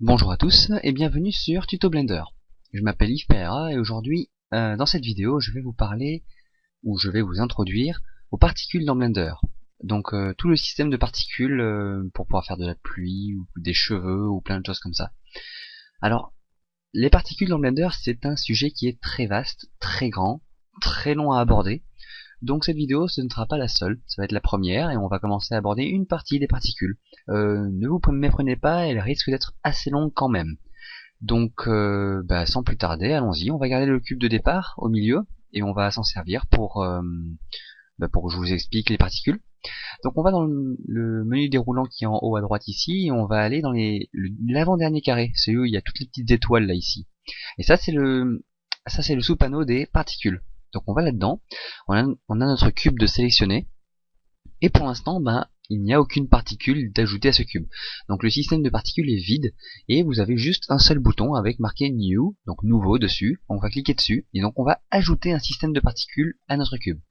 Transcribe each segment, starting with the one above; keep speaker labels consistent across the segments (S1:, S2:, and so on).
S1: Bonjour à tous et bienvenue sur Tuto Blender. Je m'appelle Yves Pereira et aujourd'hui, dans cette vidéo, je vais vous parler, ou je vais vous introduire aux particules dans Blender. Donc tout le système de particules pour pouvoir faire de la pluie, ou des cheveux, ou plein de choses comme ça. Alors, les particules dans Blender, c'est un sujet qui est très vaste, très grand, très long à aborder. Donc cette vidéo, ce ne sera pas la seule, ça va être la première, et on va commencer à aborder une partie des particules. Ne vous méprenez pas, elle risque d'être assez longue quand même. Donc sans plus tarder, allons-y, on va garder le cube de départ au milieu, et on va s'en servir pour que je vous explique les particules. Donc on va dans le menu déroulant qui est en haut à droite ici, et on va aller dans l'avant-dernier carré, celui où il y a toutes les petites étoiles là ici. Et ça c'est le sous-panneau des particules. Donc on va là-dedans, on a notre cube de sélectionner, et pour l'instant, il n'y a aucune particule d'ajoutée à ce cube. Donc le système de particules est vide, et vous avez juste un seul bouton avec marqué New, donc nouveau dessus, on va cliquer dessus, et donc on va ajouter un système de particules à notre cube.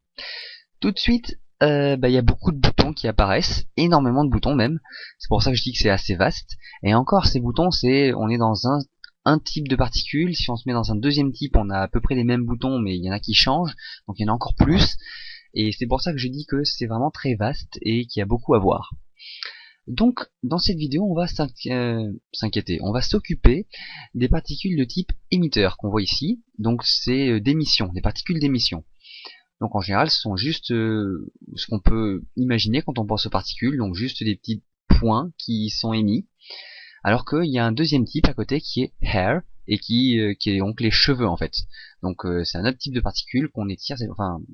S1: Tout de suite, il y a beaucoup de boutons qui apparaissent, énormément de boutons même, c'est pour ça que je dis que c'est assez vaste, et encore ces boutons, on est dans un type de particules. Si on se met dans un deuxième type, on a à peu près les mêmes boutons, mais il y en a qui changent, donc il y en a encore plus, et c'est pour ça que je dis que c'est vraiment très vaste et qu'il y a beaucoup à voir. Donc dans cette vidéo, on va s'inquiéter, on va s'occuper des particules de type émetteur qu'on voit ici, donc c'est d'émission, des particules d'émission. Donc en général, ce sont juste ce qu'on peut imaginer quand on pense aux particules, donc juste des petits points qui sont émis. Alors qu'il y a un deuxième type à côté qui est hair, et qui est donc les cheveux en fait. Donc c'est un autre type de particules qu'on étire,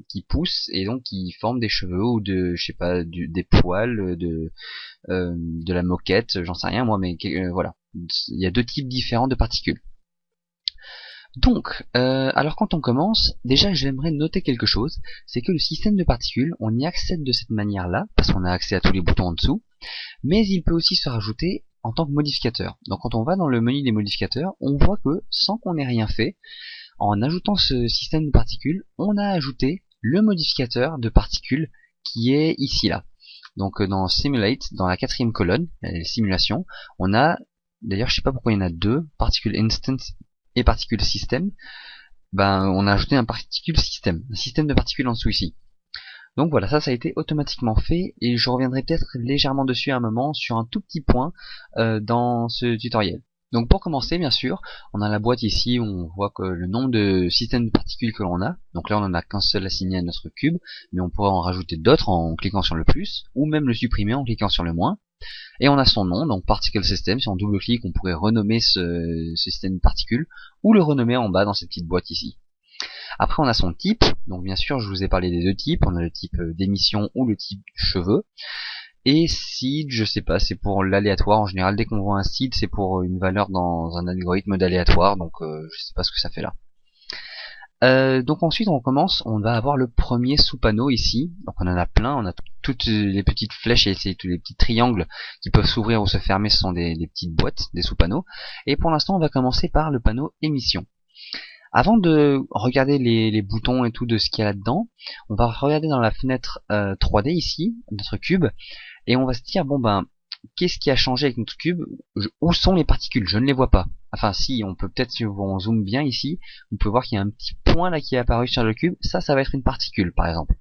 S1: qui poussent et donc qui forment des cheveux ou des poils, de la moquette, j'en sais rien moi, mais voilà. Il y a deux types différents de particules. Donc, alors quand on commence, déjà j'aimerais noter quelque chose, c'est que le système de particules, on y accède de cette manière-là, parce qu'on a accès à tous les boutons en dessous, mais il peut aussi se rajouter en tant que modificateur. Donc quand on va dans le menu des modificateurs, on voit que sans qu'on ait rien fait, en ajoutant ce système de particules, on a ajouté le modificateur de particules qui est ici là. Donc dans Simulate, dans la quatrième colonne, les simulations, on a, d'ailleurs je sais pas pourquoi il y en a deux, Particle Instance et Particle System, on a ajouté un Particle System, un système de particules en dessous ici. Donc voilà, ça a été automatiquement fait, et je reviendrai peut-être légèrement dessus à un moment sur un tout petit point dans ce tutoriel. Donc pour commencer, bien sûr, on a la boîte ici où on voit que le nombre de systèmes de particules que l'on a. Donc là on en a qu'un seul assigné à notre cube, mais on pourrait en rajouter d'autres en cliquant sur le plus, ou même le supprimer en cliquant sur le moins. Et on a son nom, donc Particle System. Si on double-clique, on pourrait renommer ce système de particules, ou le renommer en bas dans cette petite boîte ici. Après on a son type, donc bien sûr je vous ai parlé des deux types, on a le type d'émission ou le type cheveux. Et seed, je sais pas, c'est pour l'aléatoire. En général, dès qu'on voit un seed, c'est pour une valeur dans un algorithme d'aléatoire, donc je sais pas ce que ça fait là. Donc ensuite on commence, on va avoir le premier sous-panneau ici. Donc on en a plein, on a toutes les petites flèches et tous les petits triangles qui peuvent s'ouvrir ou se fermer, ce sont des petites boîtes, des sous-panneaux. Et pour l'instant on va commencer par le panneau émission. Avant de regarder les boutons et tout de ce qu'il y a là-dedans, on va regarder dans la fenêtre 3D ici, notre cube, et on va se dire, qu'est-ce qui a changé avec notre cube? Où sont les particules? Je ne les vois pas. Enfin si, on peut peut-être, si on zoome bien ici, on peut voir qu'il y a un petit point là qui est apparu sur le cube, ça va être une particule par exemple.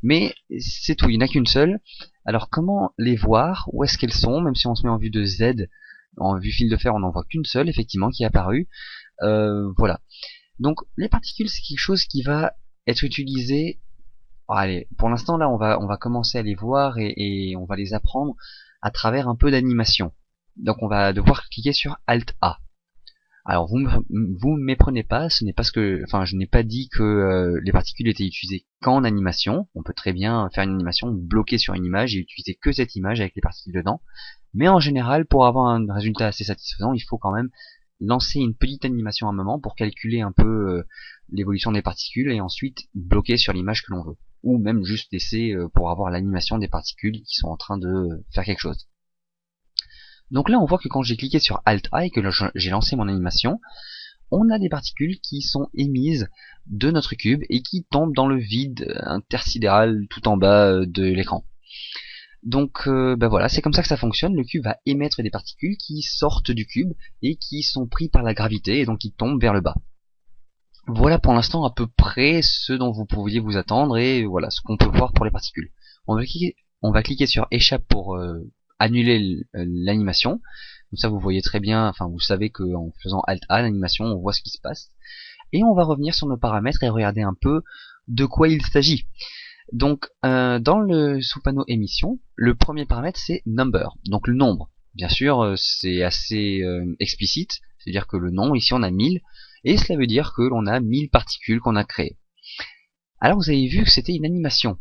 S1: Mais c'est tout, il n'y en a qu'une seule. Alors comment les voir? Où est-ce qu'elles sont? Même si on se met en vue de Z, en vue fil de fer, on n'en voit qu'une seule effectivement qui est apparue. Voilà. Donc les particules, c'est quelque chose qui va être utilisé. Allez, pour l'instant là on va commencer à les voir et on va les apprendre à travers un peu d'animation. Donc on va devoir cliquer sur Alt A. Alors vous me méprenez pas, ce n'est pas je n'ai pas dit que les particules étaient utilisées qu'en animation. On peut très bien faire une animation bloquée sur une image et utiliser que cette image avec les particules dedans. Mais en général, pour avoir un résultat assez satisfaisant, il faut quand même lancer une petite animation à un moment pour calculer un peu l'évolution des particules et ensuite bloquer sur l'image que l'on veut. Ou même juste laisser pour avoir l'animation des particules qui sont en train de faire quelque chose. Donc là on voit que quand j'ai cliqué sur Alt A et que j'ai lancé mon animation, on a des particules qui sont émises de notre cube et qui tombent dans le vide intersidéral tout en bas de l'écran. Donc bah voilà, c'est comme ça que ça fonctionne. Le cube va émettre des particules qui sortent du cube et qui sont pris par la gravité et donc qui tombent vers le bas. Voilà pour l'instant à peu près ce dont vous pouviez vous attendre et voilà ce qu'on peut voir pour les particules. On va cliquer sur échappe pour annuler l'animation. Comme ça vous voyez très bien, enfin vous savez qu'en faisant Alt A l'animation, on voit ce qui se passe. Et on va revenir sur nos paramètres et regarder un peu de quoi il s'agit. Donc dans le sous-panneau émission, le premier paramètre c'est number, donc le nombre. Bien sûr c'est assez explicite, c'est-à-dire que le nom ici on a 1000 et cela veut dire que l'on a 1000 particules qu'on a créées. Alors vous avez vu que c'était une animation.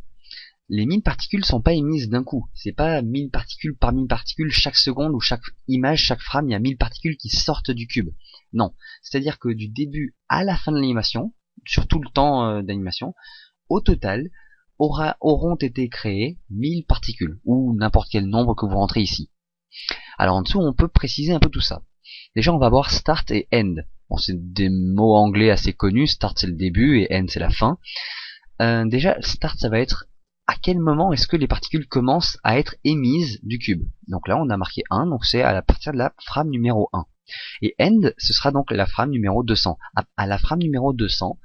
S1: Les 1000 particules sont pas émises d'un coup, c'est pas 1000 particules par 1000 particules chaque seconde ou chaque image, chaque frame, il y a 1000 particules qui sortent du cube. Non, c'est-à-dire que du début à la fin de l'animation, sur tout le temps d'animation, au total, auront été créées 1000 particules, ou n'importe quel nombre que vous rentrez ici. Alors en dessous, on peut préciser un peu tout ça. Déjà, on va voir start et end. Bon, c'est des mots anglais assez connus, start c'est le début et end c'est la fin. Déjà, start ça va être à quel moment est-ce que les particules commencent à être émises du cube. Donc là, on a marqué 1, donc c'est à partir de la frame numéro 1. Et end, ce sera donc la frame numéro 200. À la frame numéro 200,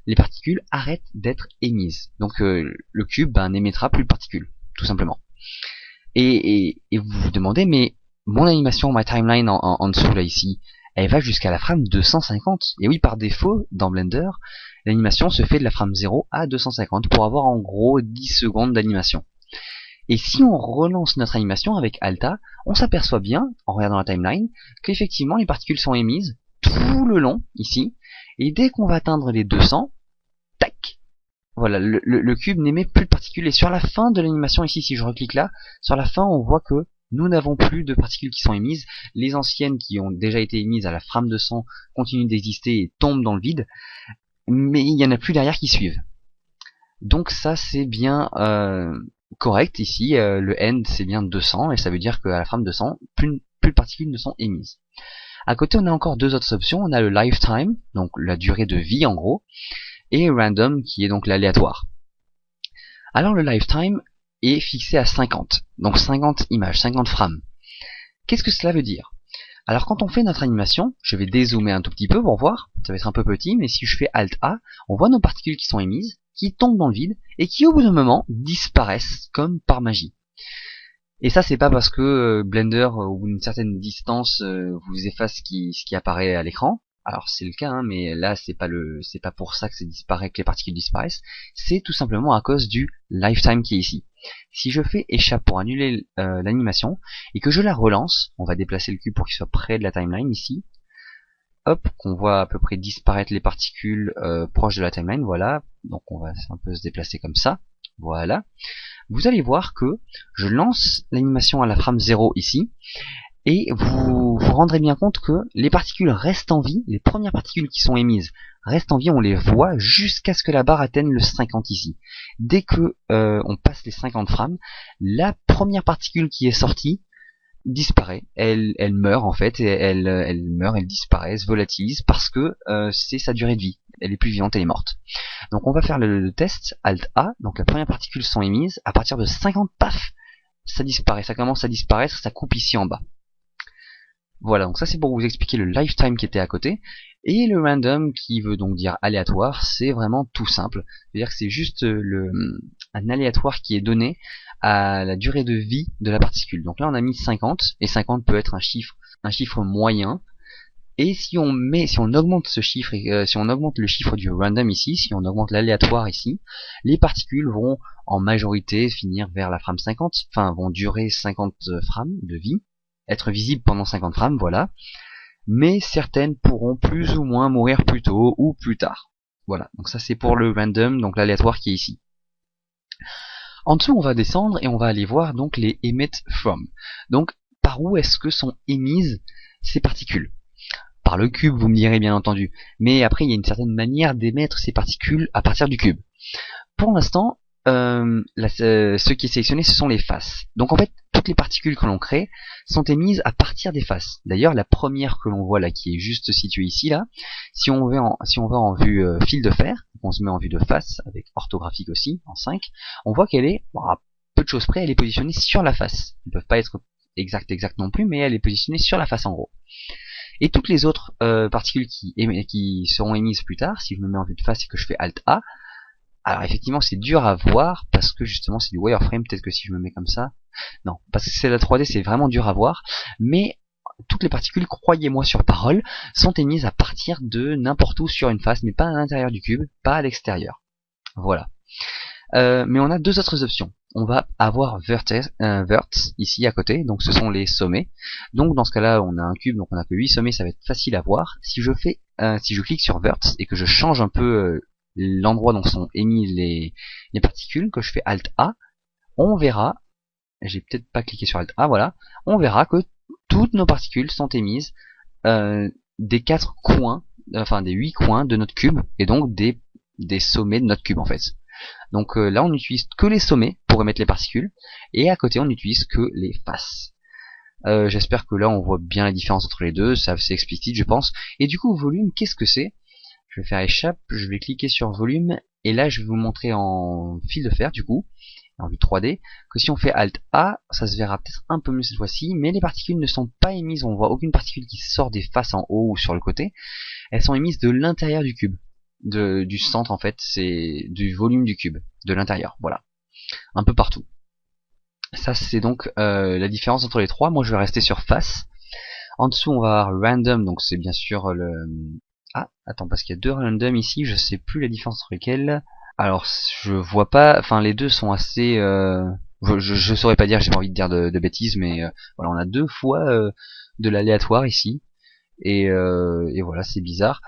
S1: les particules arrêtent d'être émises. Donc le cube n'émettra plus de particules, tout simplement. Et vous vous demandez, mais mon animation, ma timeline en dessous là ici, elle va jusqu'à la frame 250. Et oui, par défaut, dans Blender, l'animation se fait de la frame 0 à 250 pour avoir en gros 10 secondes d'animation. Et si on relance notre animation avec Alta, on s'aperçoit bien, en regardant la timeline, qu'effectivement les particules sont émises tout le long, ici, et dès qu'on va atteindre les 200, tac, voilà, le cube n'émet plus de particules. Et sur la fin de l'animation ici, si je reclique là, sur la fin on voit que nous n'avons plus de particules qui sont émises. Les anciennes qui ont déjà été émises à la frame 200 continuent d'exister et tombent dans le vide, mais il n'y en a plus derrière qui suivent. Donc ça c'est bien correct ici, le end c'est bien 200 et ça veut dire qu'à la frame 200, plus de particules ne sont émises. À côté on a encore deux autres options, on a le lifetime, donc la durée de vie en gros, et random qui est donc l'aléatoire. Alors le lifetime est fixé à 50, donc 50 images, 50 frames. Qu'est-ce que cela veut dire? Alors quand on fait notre animation, je vais dézoomer un tout petit peu pour voir, ça va être un peu petit, mais si je fais Alt A, on voit nos particules qui sont émises, qui tombent dans le vide, et qui au bout d'un moment disparaissent comme par magie. Et ça c'est pas parce que Blender au bout d'une certaine distance vous efface ce qui apparaît à l'écran. Alors c'est le cas, mais là c'est pas pour ça que que les particules disparaissent. C'est tout simplement à cause du lifetime qui est ici. Si je fais échappe pour annuler l'animation et que je la relance, on va déplacer le cube pour qu'il soit près de la timeline ici. Hop, qu'on voit à peu près disparaître les particules proches de la timeline. Voilà, donc on va un peu se déplacer comme ça. Voilà. Vous allez voir que je lance l'animation à la frame 0 ici. Et vous vous rendrez bien compte que les particules restent en vie, les premières particules qui sont émises restent en vie, on les voit jusqu'à ce que la barre atteigne le 50 ici. Dès que on passe les 50 frames, la première particule qui est sortie disparaît, elle meurt en fait, et elle meurt, elle disparaît, elle se volatilise parce que c'est sa durée de vie, elle est plus vivante, elle est morte. Donc on va faire le test, Alt A, donc la première particule sont émises, à partir de 50, paf, ça disparaît, ça commence à disparaître, ça coupe ici en bas. Voilà, donc ça c'est pour vous expliquer le lifetime qui était à côté. Et le random qui veut donc dire aléatoire, c'est vraiment tout simple. C'est-à-dire que c'est juste un aléatoire qui est donné à la durée de vie de la particule. Donc là on a mis 50, et 50 peut être un chiffre moyen. Et si on augmente ce chiffre, si on augmente le chiffre du random ici, si on augmente l'aléatoire ici, les particules vont en majorité finir vers la frame 50, enfin vont durer 50 frames de vie, être visibles pendant 50 frames, voilà. Mais certaines pourront plus ou moins mourir plus tôt ou plus tard. Voilà, donc ça c'est pour le random, donc l'aléatoire qui est ici. En dessous on va descendre et on va aller voir donc les emit from. Donc par où est-ce que sont émises ces particules? Par le cube, vous me direz bien entendu, mais après il y a une certaine manière d'émettre ces particules à partir du cube. Pour l'instant, ce qui est sélectionné, ce sont les faces. Donc en fait, toutes les particules que l'on crée sont émises à partir des faces. D'ailleurs, la première que l'on voit là, qui est juste située ici, là, si on va en vue fil de fer, on se met en vue de face, avec orthographique aussi, en 5, on voit qu'elle est peu de choses près, elle est positionnée sur la face. Ils ne peuvent pas être exact non plus, mais elle est positionnée sur la face en gros. Et toutes les autres particules qui seront émises plus tard, si je me mets en vue de face et que je fais Alt A, alors effectivement c'est dur à voir parce que justement c'est du wireframe, peut-être que si je me mets comme ça, non, parce que c'est la 3D, c'est vraiment dur à voir, mais toutes les particules, croyez-moi sur parole, sont émises à partir de n'importe où sur une face, mais pas à l'intérieur du cube, pas à l'extérieur. Voilà. Mais on a deux autres options. On va avoir verts ici à côté, donc ce sont les sommets. Donc dans ce cas-là, on a un cube, donc on a que 8 sommets, ça va être facile à voir. Si je clique sur verts et que je change un peu l'endroit dont sont émises les particules, que je fais Alt A, on verra, j'ai peut-être pas cliqué sur Alt A, voilà, on verra que toutes nos particules sont émises des 4 coins, enfin des 8 coins de notre cube, et donc des sommets de notre cube en fait. Donc là on n'utilise que les sommets pour émettre les particules, et à côté on n'utilise que les faces. J'espère que là on voit bien la différence entre les deux, c'est assez explicite je pense. Et du coup volume, qu'est-ce que c'est? Je vais faire échappe, je vais cliquer sur volume, et là je vais vous montrer en fil de fer du coup, en vue 3D, que si on fait Alt A, ça se verra peut-être un peu mieux cette fois-ci, mais les particules ne sont pas émises, on voit aucune particule qui sort des faces en haut ou sur le côté, elles sont émises de l'intérieur du cube, du centre en fait, c'est du volume du cube, de l'intérieur, voilà, un peu partout. Ça c'est donc la différence entre les trois. Moi je vais rester sur face. En dessous on va avoir random, donc c'est bien sûr le... Ah, attends, parce qu'il y a deux random ici, je sais plus la différence entre lesquels. Alors je vois pas, enfin les deux sont assez... je saurais pas dire, j'ai pas envie de dire de bêtises, mais voilà, on a deux fois de l'aléatoire ici. Et voilà, c'est bizarre.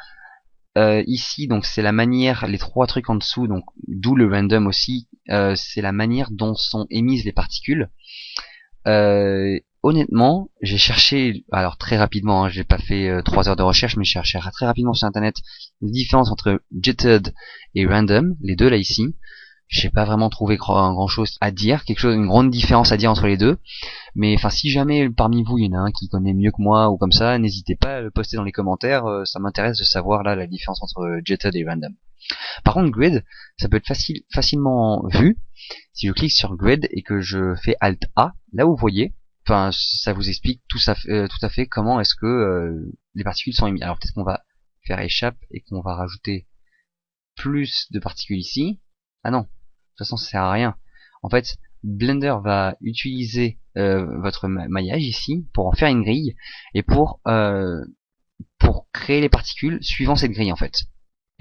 S1: Ici donc c'est la manière, les trois trucs en dessous, donc d'où le random aussi, c'est la manière dont sont émises les particules. Honnêtement, j'ai cherché, alors très rapidement, hein, j'ai pas fait 3 heures de recherche, mais j'ai cherché très rapidement sur internet les différences entre jittered et random, les deux là ici. J'ai pas vraiment trouvé grand chose à dire, une grande différence à dire entre les deux. Mais enfin, si jamais parmi vous il y en a un qui connaît mieux que moi ou comme ça, n'hésitez pas à le poster dans les commentaires. Ça m'intéresse de savoir là la différence entre jittered et random. Par contre, grid, ça peut être facilement vu. Si je clique sur grid et que je fais Alt A, là vous voyez, enfin ça vous explique tout à fait comment est-ce que les particules sont émises. Alors peut-être qu'on va faire échappe et qu'on va rajouter plus de particules ici. Ah non, de toute façon ça sert à rien. En fait, Blender va utiliser votre maillage ici pour en faire une grille et pour créer les particules suivant cette grille en fait.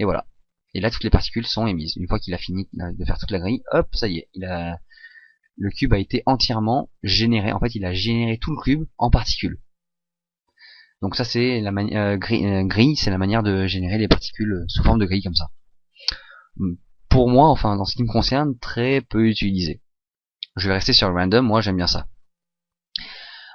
S1: Et voilà. Et là toutes les particules sont émises. Une fois qu'il a fini de faire toute la grille, hop, ça y est, le cube a été entièrement généré. En fait, il a généré tout le cube en particules. Donc ça c'est la grille, c'est la manière de générer les particules sous forme de grille comme ça. Pour moi, enfin dans ce qui me concerne, très peu utilisé. Je vais rester sur random, moi j'aime bien ça.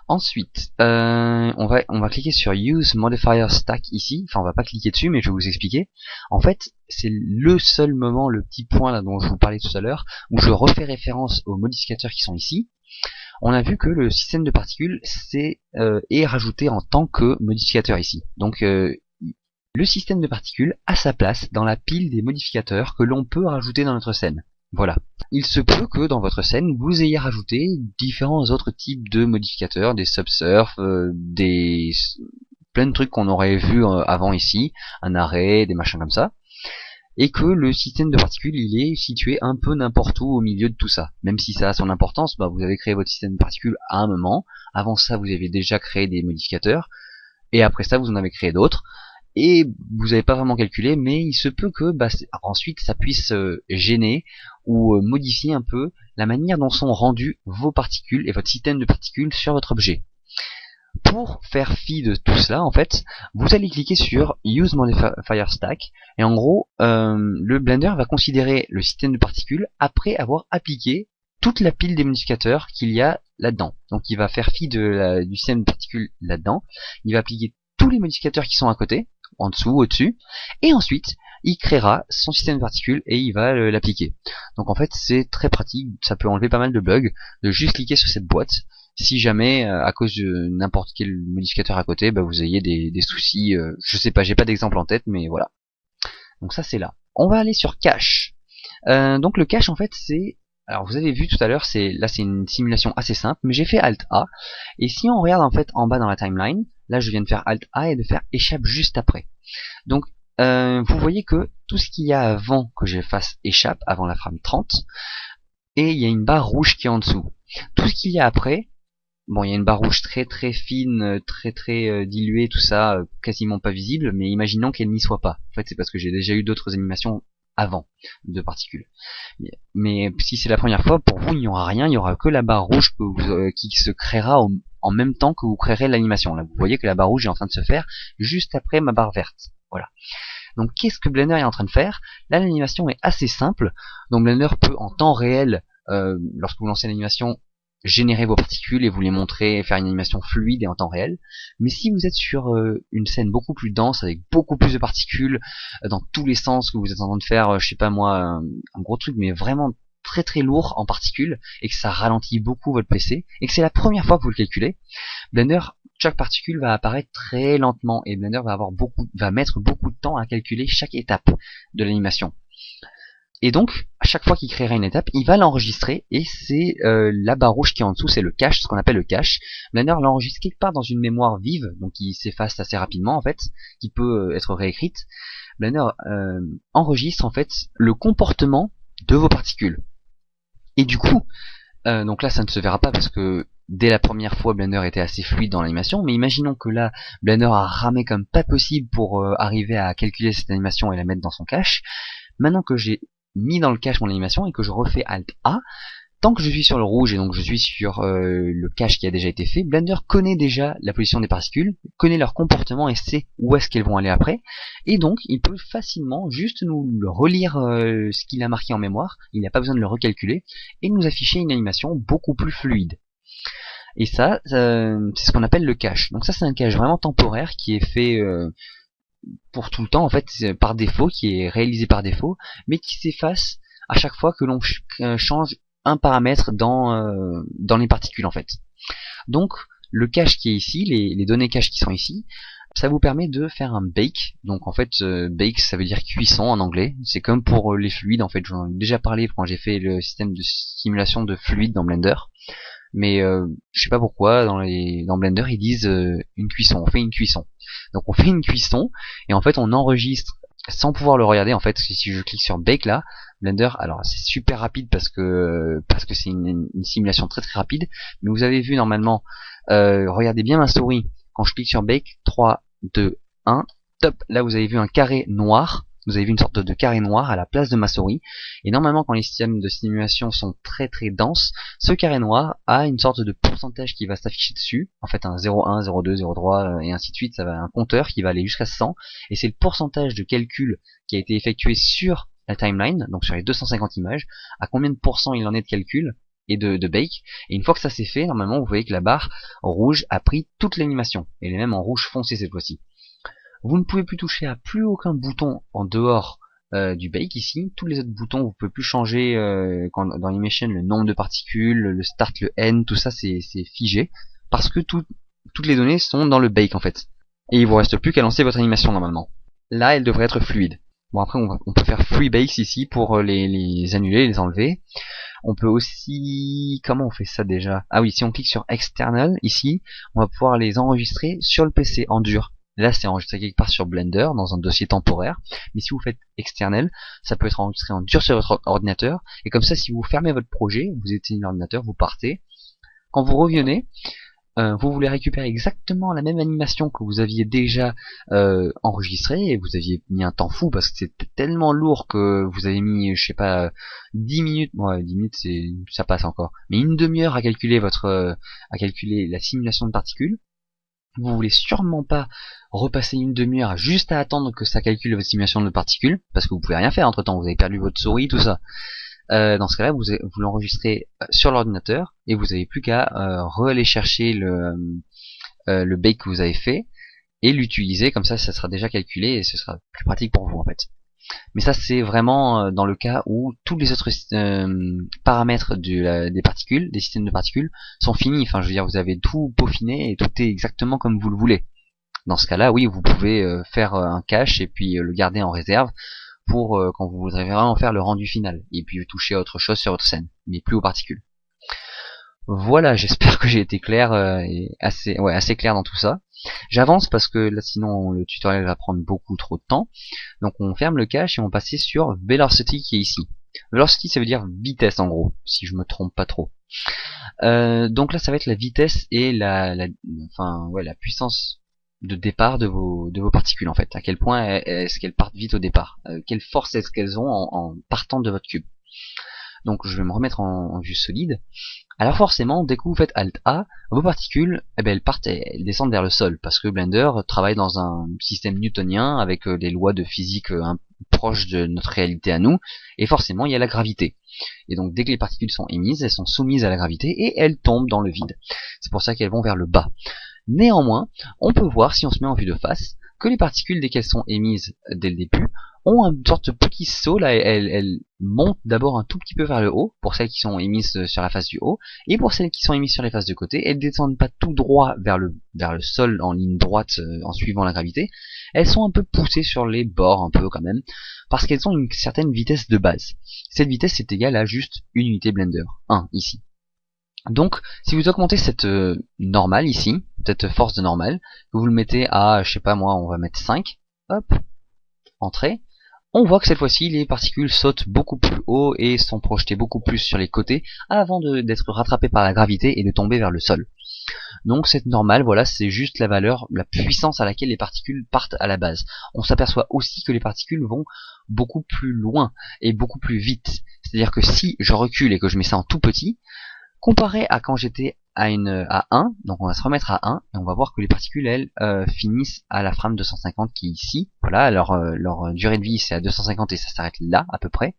S1: Ensuite, on va cliquer sur Use Modifier Stack ici. Enfin, on va pas cliquer dessus, mais je vais vous expliquer. En fait, c'est le seul moment, le petit point là dont je vous parlais tout à l'heure, où je refais référence aux modificateurs qui sont ici. On a vu que le système de particules est rajouté en tant que modificateur ici. Donc, le système de particules a sa place dans la pile des modificateurs que l'on peut rajouter dans notre scène. Voilà. Il se peut que dans votre scène, vous ayez rajouté différents autres types de modificateurs, des subsurf, plein de trucs qu'on aurait vu avant ici, un arrêt, des machins comme ça, et que le système de particules, il est situé un peu n'importe où au milieu de tout ça. Même si ça a son importance, bah, vous avez créé votre système de particules à un moment, avant ça vous avez déjà créé des modificateurs, et après ça vous en avez créé d'autres, et vous n'avez pas vraiment calculé, mais il se peut que ensuite ça puisse gêner ou modifier un peu la manière dont sont rendues vos particules et votre système de particules sur votre objet. Pour faire fi de tout cela, en fait, vous allez cliquer sur Use Modifier Stack, et en gros, le Blender va considérer le système de particules après avoir appliqué toute la pile des modificateurs qu'il y a là-dedans. Donc il va faire fi du système de particules là-dedans, il va appliquer tous les modificateurs qui sont à côté, en dessous, au-dessus, et ensuite il créera son système de particules et il va l'appliquer. Donc en fait c'est très pratique, ça peut enlever pas mal de bugs, de juste cliquer sur cette boîte, si jamais à cause de n'importe quel modificateur à côté, vous ayez des soucis, je sais pas, j'ai pas d'exemple en tête, mais voilà. Donc ça c'est là. On va aller sur cache. Donc le cache en fait c'est Alors vous avez vu tout à l'heure, c'est une simulation assez simple, mais j'ai fait Alt A, et si on regarde en fait en bas dans la timeline, là je viens de faire Alt A et de faire échappe juste après. Donc vous voyez que tout ce qu'il y a avant que je fasse échappe, avant la frame 30, et il y a une barre rouge qui est en dessous. Tout ce qu'il y a après, bon, il y a une barre rouge très très fine, très diluée, tout ça, quasiment pas visible, mais imaginons qu'elle n'y soit pas. En fait, c'est parce que j'ai déjà eu d'autres animations avant de particules. Mais si c'est la première fois, pour vous, il n'y aura rien, il n'y aura que la barre rouge qui se créera en même temps que vous créerez l'animation. Là, vous voyez que la barre rouge est en train de se faire juste après ma barre verte. Voilà. Donc, qu'est-ce que Blender est en train de faire? Là, l'animation est assez simple. Donc, Blender peut en temps réel, lorsque vous lancez l'animation, générer vos particules et vous les montrer, faire une animation fluide et en temps réel. Mais si vous êtes sur une scène beaucoup plus dense, avec beaucoup plus de particules, dans tous les sens, que vous êtes en train de faire, je sais pas moi, un gros truc, mais vraiment très très lourd en particules, et que ça ralentit beaucoup votre PC, et que c'est la première fois que vous le calculez, Blender, chaque particule va apparaître très lentement, et Blender va mettre beaucoup de temps à calculer chaque étape de l'animation. Et donc, à chaque fois qu'il créera une étape, il va l'enregistrer, et c'est la barre rouge qui est en dessous, c'est le cache, ce qu'on appelle le cache. Blender l'enregistre quelque part dans une mémoire vive, donc qui s'efface assez rapidement en fait, qui peut être réécrite. Blender enregistre en fait le comportement de vos particules. Et du coup, donc là ça ne se verra pas parce que dès la première fois Blender était assez fluide dans l'animation, mais imaginons que là Blender a ramé comme pas possible pour arriver à calculer cette animation et la mettre dans son cache. Maintenant que j'ai mis dans le cache mon animation et que je refais Alt A, tant que je suis sur le rouge et donc je suis sur le cache qui a déjà été fait, Blender connaît déjà la position des particules, connaît leur comportement et sait où est-ce qu'elles vont aller après, et donc il peut facilement juste nous relire ce qu'il a marqué en mémoire, il n'a pas besoin de le recalculer, et nous afficher une animation beaucoup plus fluide. Et ça, c'est ce qu'on appelle le cache. Donc ça c'est un cache vraiment temporaire qui est fait pour tout le temps en fait, par défaut, qui est réalisé par défaut, mais qui s'efface à chaque fois que l'on change un paramètre dans les particules en fait. Donc le cache qui est ici, les données cache qui sont ici, ça vous permet de faire un bake. Donc en fait bake ça veut dire cuisson en anglais, c'est comme pour les fluides en fait, j'en ai déjà parlé quand j'ai fait le système de simulation de fluides dans Blender. Mais je sais pas pourquoi dans Blender ils disent une cuisson, on fait une cuisson. Donc on fait une cuisson et en fait on enregistre sans pouvoir le regarder. En fait si je clique sur Bake là, Blender, alors c'est super rapide parce que c'est une simulation très très rapide, mais vous avez vu normalement, regardez bien ma souris, quand je clique sur Bake, 3, 2, 1, top, là vous avez vu un carré noir. Vous avez vu une sorte de carré noir à la place de ma souris. Et normalement, quand les systèmes de simulation sont très très denses, ce carré noir a une sorte de pourcentage qui va s'afficher dessus. En fait, un 0,1, 0,2, 0,3 et ainsi de suite. Ça va un compteur qui va aller jusqu'à 100. Et c'est le pourcentage de calcul qui a été effectué sur la timeline, donc sur les 250 images, à combien de pourcents il en est de calcul et de bake. Et une fois que ça c'est fait, normalement, vous voyez que la barre rouge a pris toute l'animation. Elle est même en rouge foncé cette fois-ci. Vous ne pouvez plus toucher à plus aucun bouton en dehors du bake ici. Tous les autres boutons, vous ne pouvez plus changer dans l'animation le nombre de particules, le start, le end, tout ça c'est figé. Parce que toutes les données sont dans le bake en fait. Et il vous reste plus qu'à lancer votre animation normalement. Là, elle devrait être fluide. Bon après on peut faire free bakes ici pour les annuler, les enlever. On peut aussi... Comment on fait ça déjà? Ah oui, si on clique sur External ici, on va pouvoir les enregistrer sur le PC en dur. Là, c'est enregistré quelque part sur Blender, dans un dossier temporaire. Mais si vous faites external, ça peut être enregistré en dur sur votre ordinateur. Et comme ça, si vous fermez votre projet, vous éteignez l'ordinateur, vous partez. Quand vous revenez, vous voulez récupérer exactement la même animation que vous aviez déjà enregistrée. Et vous aviez mis un temps fou parce que c'était tellement lourd que vous avez mis, je sais pas, 10 minutes. Ouais, 10 minutes, ça passe encore. Mais une demi-heure à calculer à calculer la simulation de particules. Vous voulez sûrement pas repasser une demi-heure juste à attendre que ça calcule votre simulation de particules, parce que vous pouvez rien faire entre temps, vous avez perdu votre souris, tout ça. Dans ce cas-là, vous l'enregistrez sur l'ordinateur, et vous n'avez plus qu'à aller chercher le bake que vous avez fait, et l'utiliser, comme ça sera déjà calculé, et ce sera plus pratique pour vous en fait. Mais ça c'est vraiment dans le cas où tous les autres paramètres des particules, des systèmes de particules sont finis. Enfin je veux dire, vous avez tout peaufiné et tout est exactement comme vous le voulez. Dans ce cas là oui, vous pouvez faire un cache et puis le garder en réserve pour quand vous voudrez vraiment faire le rendu final et puis toucher à autre chose sur votre scène, mais plus aux particules. Voilà, j'espère que j'ai été clair et assez clair dans tout ça. J'avance parce que là sinon le tutoriel va prendre beaucoup trop de temps. Donc on ferme le cache et on passe sur Velocity qui est ici. Velocity ça veut dire vitesse en gros, si je me trompe pas trop. Donc là ça va être la vitesse et la puissance de départ de vos particules en fait. À quel point est-ce qu'elles partent vite au départ, quelle force est-ce qu'elles ont en partant de votre cube. Donc je vais me remettre en vue solide. Alors forcément, dès que vous faites Alt A, vos particules, elles descendent vers le sol, parce que Blender travaille dans un système newtonien avec des lois de physique proches de notre réalité à nous, et forcément il y a la gravité. Et donc dès que les particules sont émises, elles sont soumises à la gravité et elles tombent dans le vide. C'est pour ça qu'elles vont vers le bas. Néanmoins, on peut voir, si on se met en vue de face, que les particules, dès qu'elles sont émises dès le début, ont une sorte de petit saut, là, elles montent d'abord un tout petit peu vers le haut, pour celles qui sont émises sur la face du haut, et pour celles qui sont émises sur les faces de côté, elles descendent pas tout droit vers le sol en ligne droite en suivant la gravité, elles sont un peu poussées sur les bords un peu quand même, parce qu'elles ont une certaine vitesse de base. Cette vitesse est égale à juste une unité Blender, 1 ici. Donc, si vous augmentez cette normale ici, cette force de normale, vous le mettez à, je sais pas moi, on va mettre 5, hop, entrée, on voit que cette fois-ci, les particules sautent beaucoup plus haut et sont projetées beaucoup plus sur les côtés avant d'être rattrapées par la gravité et de tomber vers le sol. Donc cette normale, voilà, c'est juste la valeur, la puissance à laquelle les particules partent à la base. On s'aperçoit aussi que les particules vont beaucoup plus loin et beaucoup plus vite. C'est-à-dire que si je recule et que je mets ça en tout petit, comparé à quand j'étais à 1, donc on va se remettre à 1, et on va voir que les particules, elles, finissent à la frame 250 qui est ici. Voilà, leur durée de vie c'est à 250 et ça s'arrête là, à peu près.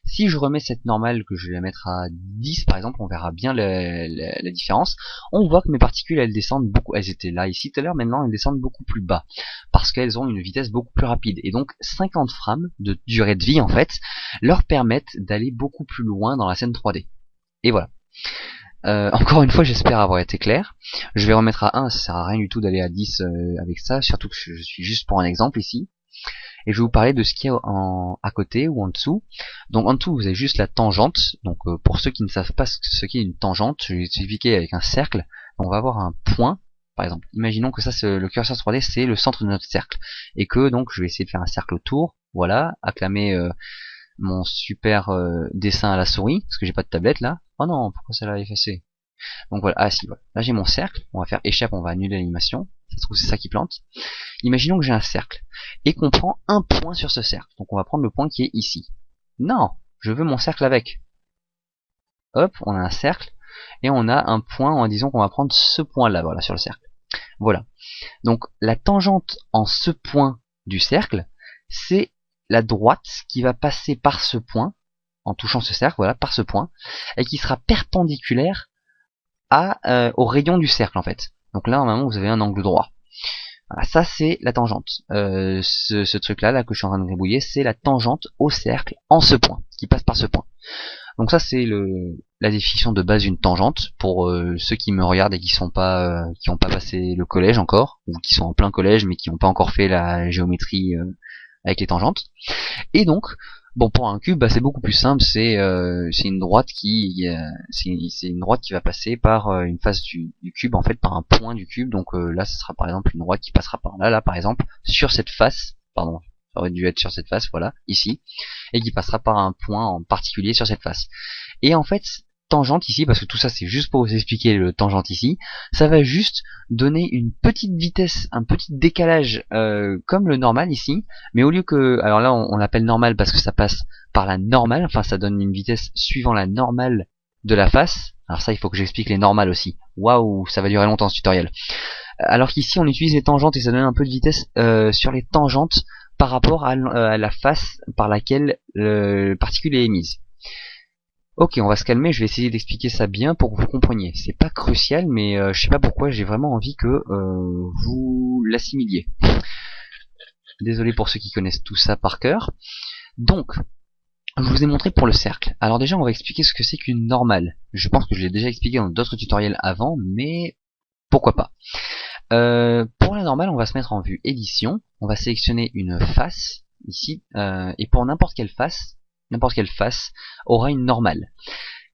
S1: Si je remets cette normale, que je vais la mettre à 10 par exemple, on verra bien la différence. On voit que mes particules, elles descendent beaucoup, elles étaient là ici tout à l'heure, maintenant elles descendent beaucoup plus bas, parce qu'elles ont une vitesse beaucoup plus rapide. Et donc 50 frames de durée de vie, en fait, leur permettent d'aller beaucoup plus loin dans la scène 3D. Et voilà. Encore une fois, j'espère avoir été clair. Je vais remettre à 1, ça sert à rien du tout d'aller à 10 avec ça, surtout que je suis juste pour un exemple ici. Et je vais vous parler de ce qu'il y a à côté ou en dessous. Donc en dessous, vous avez juste la tangente. Donc pour ceux qui ne savent pas ce qu'est une tangente, je vais expliquer avec un cercle. On va avoir un point, par exemple. Imaginons que ça, le curseur 3D, c'est le centre de notre cercle. Et que donc, je vais essayer de faire un cercle autour. Voilà, acclamer mon super dessin à la souris, parce que j'ai pas de tablette là. Oh non, pourquoi ça l'a effacé? Donc voilà, ah si, voilà. Là j'ai mon cercle, on va faire échappe, on va annuler l'animation. Ça se trouve c'est ça qui plante. Imaginons que j'ai un cercle, et qu'on prend un point sur ce cercle. Donc on va prendre le point qui est ici. Non, je veux mon cercle avec. Hop, on a un cercle, et on a un point, en disant qu'on va prendre ce point là, voilà, sur le cercle. Voilà. Donc la tangente en ce point du cercle, c'est la droite qui va passer par ce point, en touchant ce cercle, voilà, par ce point, et qui sera perpendiculaire au rayon du cercle en fait. Donc là normalement vous avez un angle droit. Voilà, ça c'est la tangente. Ce truc là que je suis en train de gribouiller, c'est la tangente au cercle en ce point, qui passe par ce point. Donc ça c'est la définition de base d'une tangente pour ceux qui me regardent et qui n'ont pas passé le collège encore, ou qui sont en plein collège mais qui n'ont pas encore fait la géométrie avec les tangentes. Et donc bon, pour un cube, c'est beaucoup plus simple. C'est une droite qui va passer par une face du cube, en fait, par un point du cube. Donc là, ce sera par exemple une droite qui passera par là, par exemple, sur cette face. Pardon, ça aurait dû être sur cette face, voilà, ici, et qui passera par un point en particulier sur cette face. Et en fait, tangente ici, parce que tout ça c'est juste pour vous expliquer le tangente ici, ça va juste donner une petite vitesse, un petit décalage comme le normal ici, mais au lieu que, alors là on l'appelle normal parce que ça passe par la normale, enfin ça donne une vitesse suivant la normale de la face. Alors ça il faut que j'explique les normales aussi, waouh ça va durer longtemps ce tutoriel. Alors qu'ici on utilise les tangentes et ça donne un peu de vitesse sur les tangentes par rapport à la face par laquelle la particule est émise. Ok, on va se calmer, je vais essayer d'expliquer ça bien pour que vous compreniez. C'est pas crucial, mais je sais pas pourquoi, j'ai vraiment envie que vous l'assimiliez. Désolé pour ceux qui connaissent tout ça par cœur. Donc, je vous ai montré pour le cercle. Alors déjà, on va expliquer ce que c'est qu'une normale. Je pense que je l'ai déjà expliqué dans d'autres tutoriels avant, mais pourquoi pas. Pour la normale, on va se mettre en vue édition. On va sélectionner une face. ici, et pour n'importe quelle face aura une normale.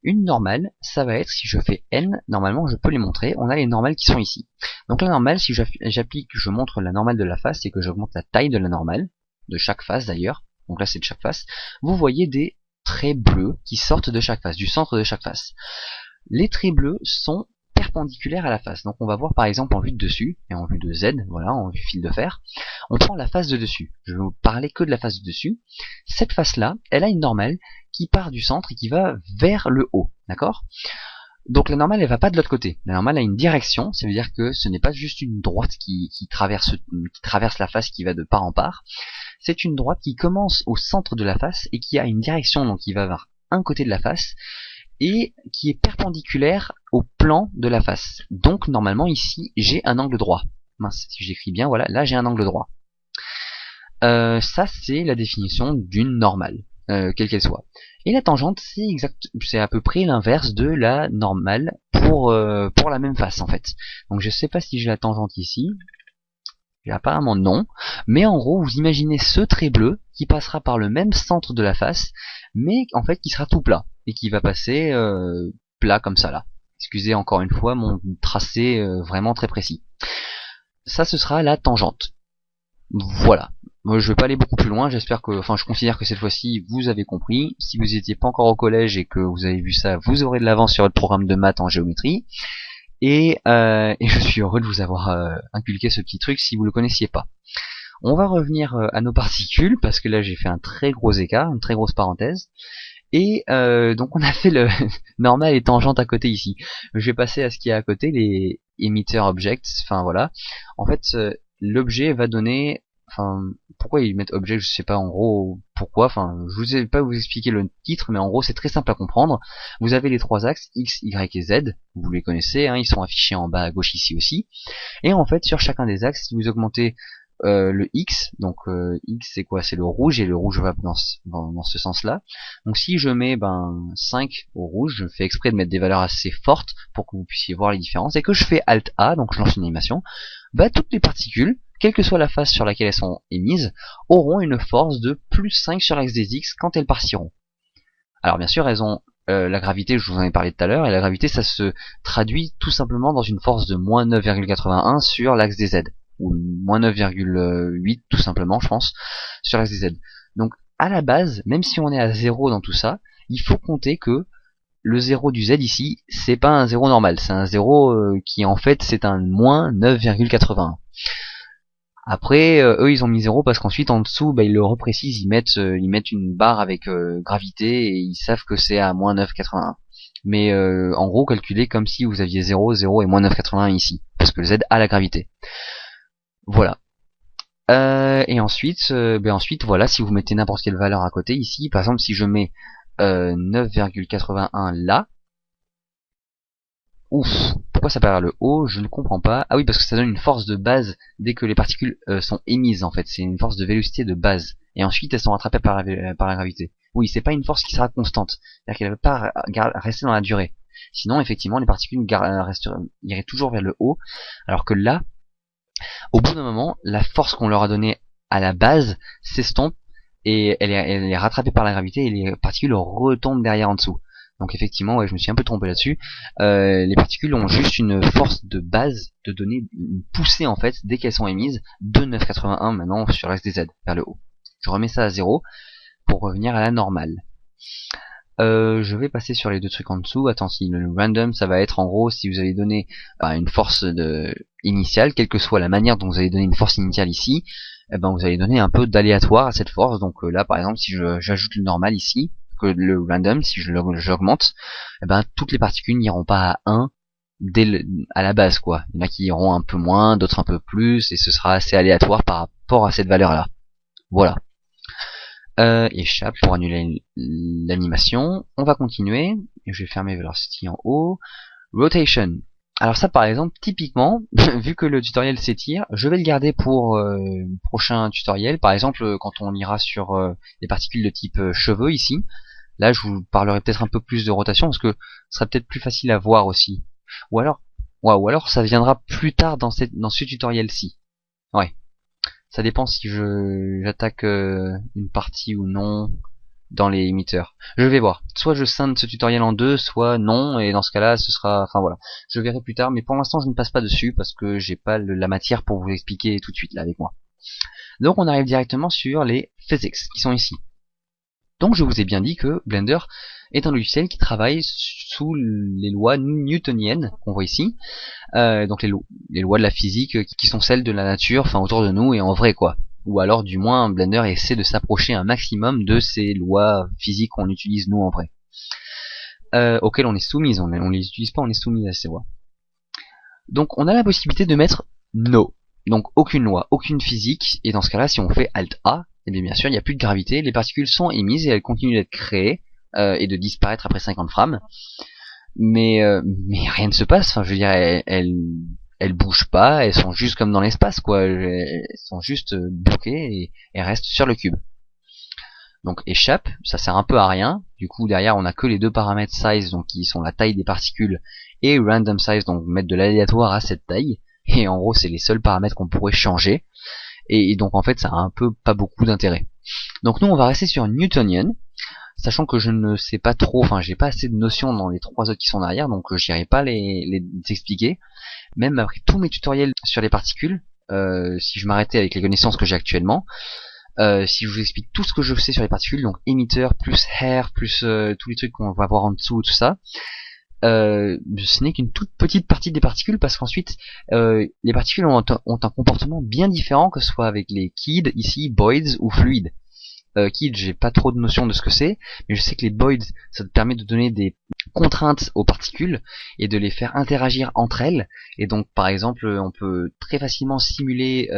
S1: Une normale, ça va être, si je fais n, normalement je peux les montrer, on a les normales qui sont ici. Donc la normale, si j'applique, je montre la normale de la face et que j'augmente la taille de la normale, de chaque face d'ailleurs, donc là c'est de chaque face, vous voyez des traits bleus qui sortent de chaque face, du centre de chaque face. Les traits bleus sont perpendiculaires à la face, donc on va voir par exemple en vue de dessus, et en vue de Z, voilà, en vue fil de fer, on prend la face de dessus, je vais vous parler que de la face de dessus. Cette face-là, elle a une normale qui part du centre et qui va vers le haut, d'accord? Donc la normale, elle va pas de l'autre côté. La normale a une direction, ça veut dire que ce n'est pas juste une droite qui traverse la face, qui va de part en part. C'est une droite qui commence au centre de la face et qui a une direction, donc qui va vers un côté de la face et qui est perpendiculaire au plan de la face. Donc normalement ici, j'ai un angle droit. Mince, si j'écris bien, voilà, là j'ai un angle droit. Ça c'est la définition d'une normale, quelle qu'elle soit. Et la tangente, c'est à peu près l'inverse de la normale pour la même face en fait. Donc je sais pas si j'ai la tangente ici. Apparemment non, mais en gros vous imaginez ce trait bleu qui passera par le même centre de la face, mais en fait qui sera tout plat et qui va passer plat comme ça là. Excusez encore une fois mon tracé vraiment très précis. Ça ce sera la tangente. Voilà. Moi je vais pas aller beaucoup plus loin, j'espère que, je considère que cette fois-ci vous avez compris. Si vous n'étiez pas encore au collège et que vous avez vu ça, vous aurez de l'avance sur votre programme de maths en géométrie. Et je suis heureux de vous avoir inculqué ce petit truc si vous le connaissiez pas. On va revenir à nos particules, parce que là j'ai fait un très gros écart, une très grosse parenthèse. Et donc on a fait le normal et tangente à côté ici. Je vais passer à ce qu'il y a à côté, les emitter objects, enfin voilà. En fait, l'objet va donner... pourquoi ils mettent objet, je sais pas en gros pourquoi, je vais pas vous expliquer le titre, mais en gros c'est très simple à comprendre. Vous avez les trois axes, X, Y et Z, vous les connaissez, hein, ils sont affichés en bas à gauche ici aussi. Et en fait sur chacun des axes, si vous augmentez le X, donc X c'est quoi? C'est le rouge, et le rouge va dans ce sens-là. Donc si je mets 5 au rouge, je fais exprès de mettre des valeurs assez fortes pour que vous puissiez voir les différences, et que je fais Alt A, donc je lance une animation, toutes les particules, quelle que soit la face sur laquelle elles sont émises, auront une force de plus 5 sur l'axe des X quand elles partiront. Alors bien sûr, elles ont la gravité, je vous en ai parlé tout à l'heure, et la gravité ça se traduit tout simplement dans une force de moins 9,81 sur l'axe des Z, ou moins 9,8 tout simplement, je pense, sur l'axe des Z. Donc à la base, même si on est à 0 dans tout ça, il faut compter que le 0 du Z ici, c'est pas un 0 normal, c'est un 0 qui en fait c'est un moins 9,81. Après, eux ils ont mis 0 parce qu'ensuite en dessous ils le reprécisent, ils mettent une barre avec gravité et ils savent que c'est à moins 9,81. Mais en gros calculez comme si vous aviez 0, 0 et moins 9,81 ici, parce que le Z a la gravité. Voilà. Et ensuite, voilà, si vous mettez n'importe quelle valeur à côté ici, par exemple si je mets 9,81 là, ouf, pourquoi ça part vers le haut? Je ne comprends pas. Ah oui, parce que ça donne une force de base dès que les particules sont émises en fait. C'est une force de vélocité de base. Et ensuite elles sont rattrapées par la gravité. Oui, c'est pas une force qui sera constante. C'est-à-dire qu'elle ne va pas rester dans la durée. Sinon, effectivement, les particules iraient toujours vers le haut. Alors que là, au bout d'un moment, la force qu'on leur a donnée à la base s'estompe et elle est rattrapée par la gravité et les particules retombent derrière en dessous. Donc effectivement, ouais, je me suis un peu trompé là-dessus. Les particules ont juste une force de base de donner une poussée en fait dès qu'elles sont émises de 9,81 maintenant sur l'axe des Z vers le haut. Je remets ça à 0 pour revenir à la normale. Je vais passer sur les deux trucs en dessous. Attention, le random, ça va être en gros si vous avez donné une force initiale, quelle que soit la manière dont vous avez donné une force initiale ici, vous allez donner un peu d'aléatoire à cette force. Donc là, par exemple, si j'ajoute le normal ici, que le random, si j'augmente, toutes les particules n'iront pas à 1 à la base, quoi. Il y en a qui iront un peu moins, d'autres un peu plus, et ce sera assez aléatoire par rapport à cette valeur-là. Voilà. Échappe pour annuler l'animation. On va continuer. Je vais fermer Velocity en haut. Rotation. Alors ça par exemple, typiquement, vu que le tutoriel s'étire, je vais le garder pour prochain tutoriel. Par exemple, quand on ira sur les particules de type cheveux ici, là je vous parlerai peut-être un peu plus de rotation parce que ce sera peut-être plus facile à voir aussi. Ou alors ça viendra plus tard dans ce tutoriel-ci. Ouais. Ça dépend si j'attaque une partie ou non dans les émetteurs. Je vais voir. Soit je scinde ce tutoriel en deux, soit non, et dans ce cas-là, ce sera... Enfin voilà. Je verrai plus tard, mais pour l'instant, je ne passe pas dessus parce que j'ai pas la matière pour vous expliquer tout de suite là avec moi. Donc on arrive directement sur les physics qui sont ici. Donc je vous ai bien dit que Blender est un logiciel qui travaille sous les lois newtoniennes qu'on voit ici. Donc les lois de la physique qui sont celles de la nature, enfin autour de nous et en vrai quoi. Ou alors du moins Blender essaie de s'approcher un maximum de ces lois physiques qu'on utilise nous en vrai. Auxquelles on est soumise, on les utilise pas, on est soumis à ces lois. Donc on a la possibilité de mettre no. Donc aucune loi, aucune physique, et dans ce cas-là si on fait Alt A, et bien sûr il n'y a plus de gravité, les particules sont émises et elles continuent d'être créées et de disparaître après 50 frames. Mais rien ne se passe, enfin je veux dire elles bougent pas, elles sont juste comme dans l'espace quoi, elles sont juste bloquées et restent sur le cube. Donc échappe, ça sert un peu à rien, du coup derrière on a que les deux paramètres size, donc qui sont la taille des particules, et random size, donc mettre de l'aléatoire à cette taille, et en gros c'est les seuls paramètres qu'on pourrait changer, et donc en fait ça a un peu pas beaucoup d'intérêt. Donc nous on va rester sur Newtonian, sachant que je ne sais pas trop, enfin j'ai pas assez de notions dans les trois autres qui sont derrière, donc j'irai pas les expliquer. Même après tous mes tutoriels sur les particules, si je m'arrêtais avec les connaissances que j'ai actuellement, si je vous explique tout ce que je sais sur les particules, donc émetteur, plus air, plus tous les trucs qu'on va voir en dessous, tout ça, ce n'est qu'une toute petite partie des particules, parce qu'ensuite les particules ont un comportement bien différent, que ce soit avec les kids ici, boids ou fluides. Kid, j'ai pas trop de notion de ce que c'est, mais je sais que les boids, ça te permet de donner des contraintes aux particules et de les faire interagir entre elles. Et donc, par exemple, on peut très facilement simuler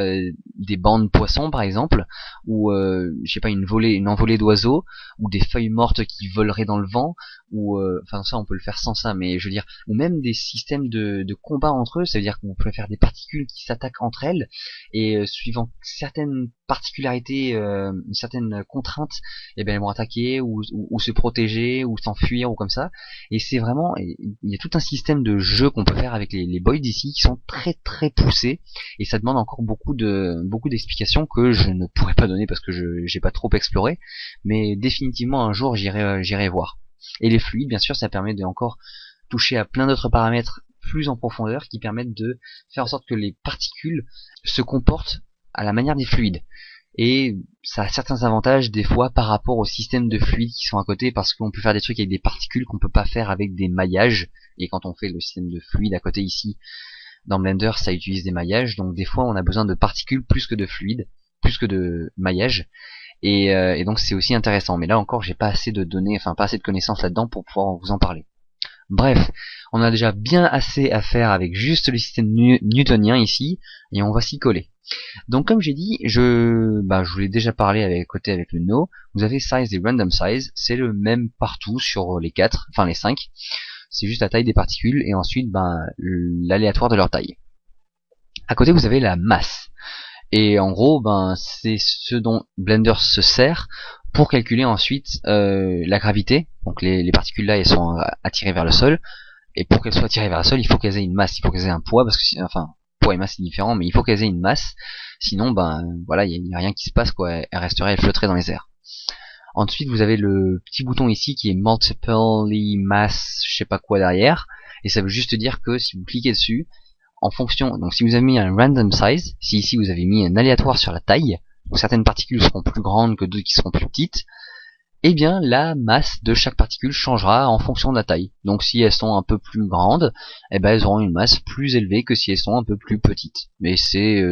S1: des bancs de poissons, par exemple, ou je sais pas, une envolée d'oiseaux, ou des feuilles mortes qui voleraient dans le vent, ou enfin ça, on peut le faire sans ça, mais je veux dire, ou même des systèmes de combat entre eux, ça veut dire qu'on peut faire des particules qui s'attaquent entre elles, et suivant certaines particularités, certaines contraintes, et bien elles vont attaquer ou se protéger ou s'enfuir ou comme ça. Et c'est vraiment, il y a tout un système de jeu qu'on peut faire avec les boids ici qui sont très très poussés, et ça demande encore beaucoup d'explications que je ne pourrais pas donner parce que j'ai pas trop exploré, mais définitivement un jour j'irai voir. Et les fluides, bien sûr, ça permet de encore toucher à plein d'autres paramètres plus en profondeur qui permettent de faire en sorte que les particules se comportent à la manière des fluides. Et ça a certains avantages des fois par rapport aux systèmes de fluides qui sont à côté, parce qu'on peut faire des trucs avec des particules qu'on peut pas faire avec des maillages, et quand on fait le système de fluide à côté ici dans Blender, ça utilise des maillages, donc des fois on a besoin de particules plus que de fluides, plus que de maillages, et donc c'est aussi intéressant. Mais là encore j'ai pas assez de données, enfin pas assez de connaissances là-dedans pour pouvoir vous en parler. Bref, on a déjà bien assez à faire avec juste le système newtonien ici, et on va s'y coller. Donc comme j'ai dit, je vous l'ai déjà parlé avec le no, vous avez size et random size, c'est le même partout sur les 4, enfin les 5, c'est juste la taille des particules, et ensuite l'aléatoire de leur taille. À côté vous avez la masse, et en gros c'est ce dont Blender se sert pour calculer ensuite la gravité. Donc les particules là elles sont attirées vers le sol, et pour qu'elles soient attirées vers le sol il faut qu'elles aient une masse, il faut qu'elles aient un poids, parce que enfin poids et masse c'est différent, mais il faut qu'elles aient une masse, sinon voilà il y a rien qui se passe quoi, elles flotteraient dans les airs. Ensuite vous avez le petit bouton ici qui est multiply mass je sais pas quoi derrière, et ça veut juste dire que si vous cliquez dessus, en fonction, donc si vous avez mis un random size, si ici vous avez mis un aléatoire sur la taille, donc certaines particules seront plus grandes que d'autres qui seront plus petites, eh bien la masse de chaque particule changera en fonction de la taille. Donc si elles sont un peu plus grandes, elles auront une masse plus élevée que si elles sont un peu plus petites. Mais c'est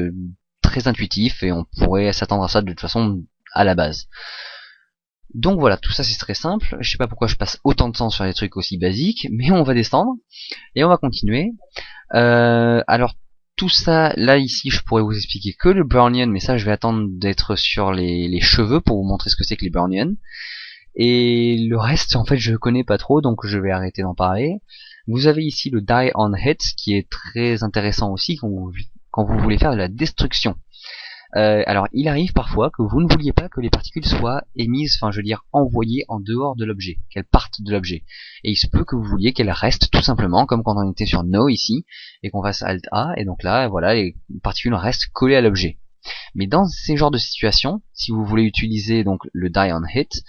S1: très intuitif et on pourrait s'attendre à ça de toute façon à la base. Donc voilà, tout ça c'est très simple. Je sais pas pourquoi je passe autant de temps sur les trucs aussi basiques, mais on va descendre et on va continuer. Alors tout ça, là ici je pourrais vous expliquer que le Brownian, mais ça je vais attendre d'être sur les cheveux pour vous montrer ce que c'est que les Brownian. Et le reste en fait je connais pas trop, donc je vais arrêter d'en parler. Vous avez ici le Die on Hit qui est très intéressant aussi quand vous voulez faire de la destruction. Alors il arrive parfois que vous ne vouliez pas que les particules soient émises, enfin je veux dire envoyées en dehors de l'objet, qu'elles partent de l'objet. Et il se peut que vous vouliez qu'elles restent tout simplement, comme quand on était sur No ici, et qu'on fasse Alt A, et donc là voilà, les particules restent collées à l'objet. Mais dans ces genres de situations, si vous voulez utiliser donc le die on hit,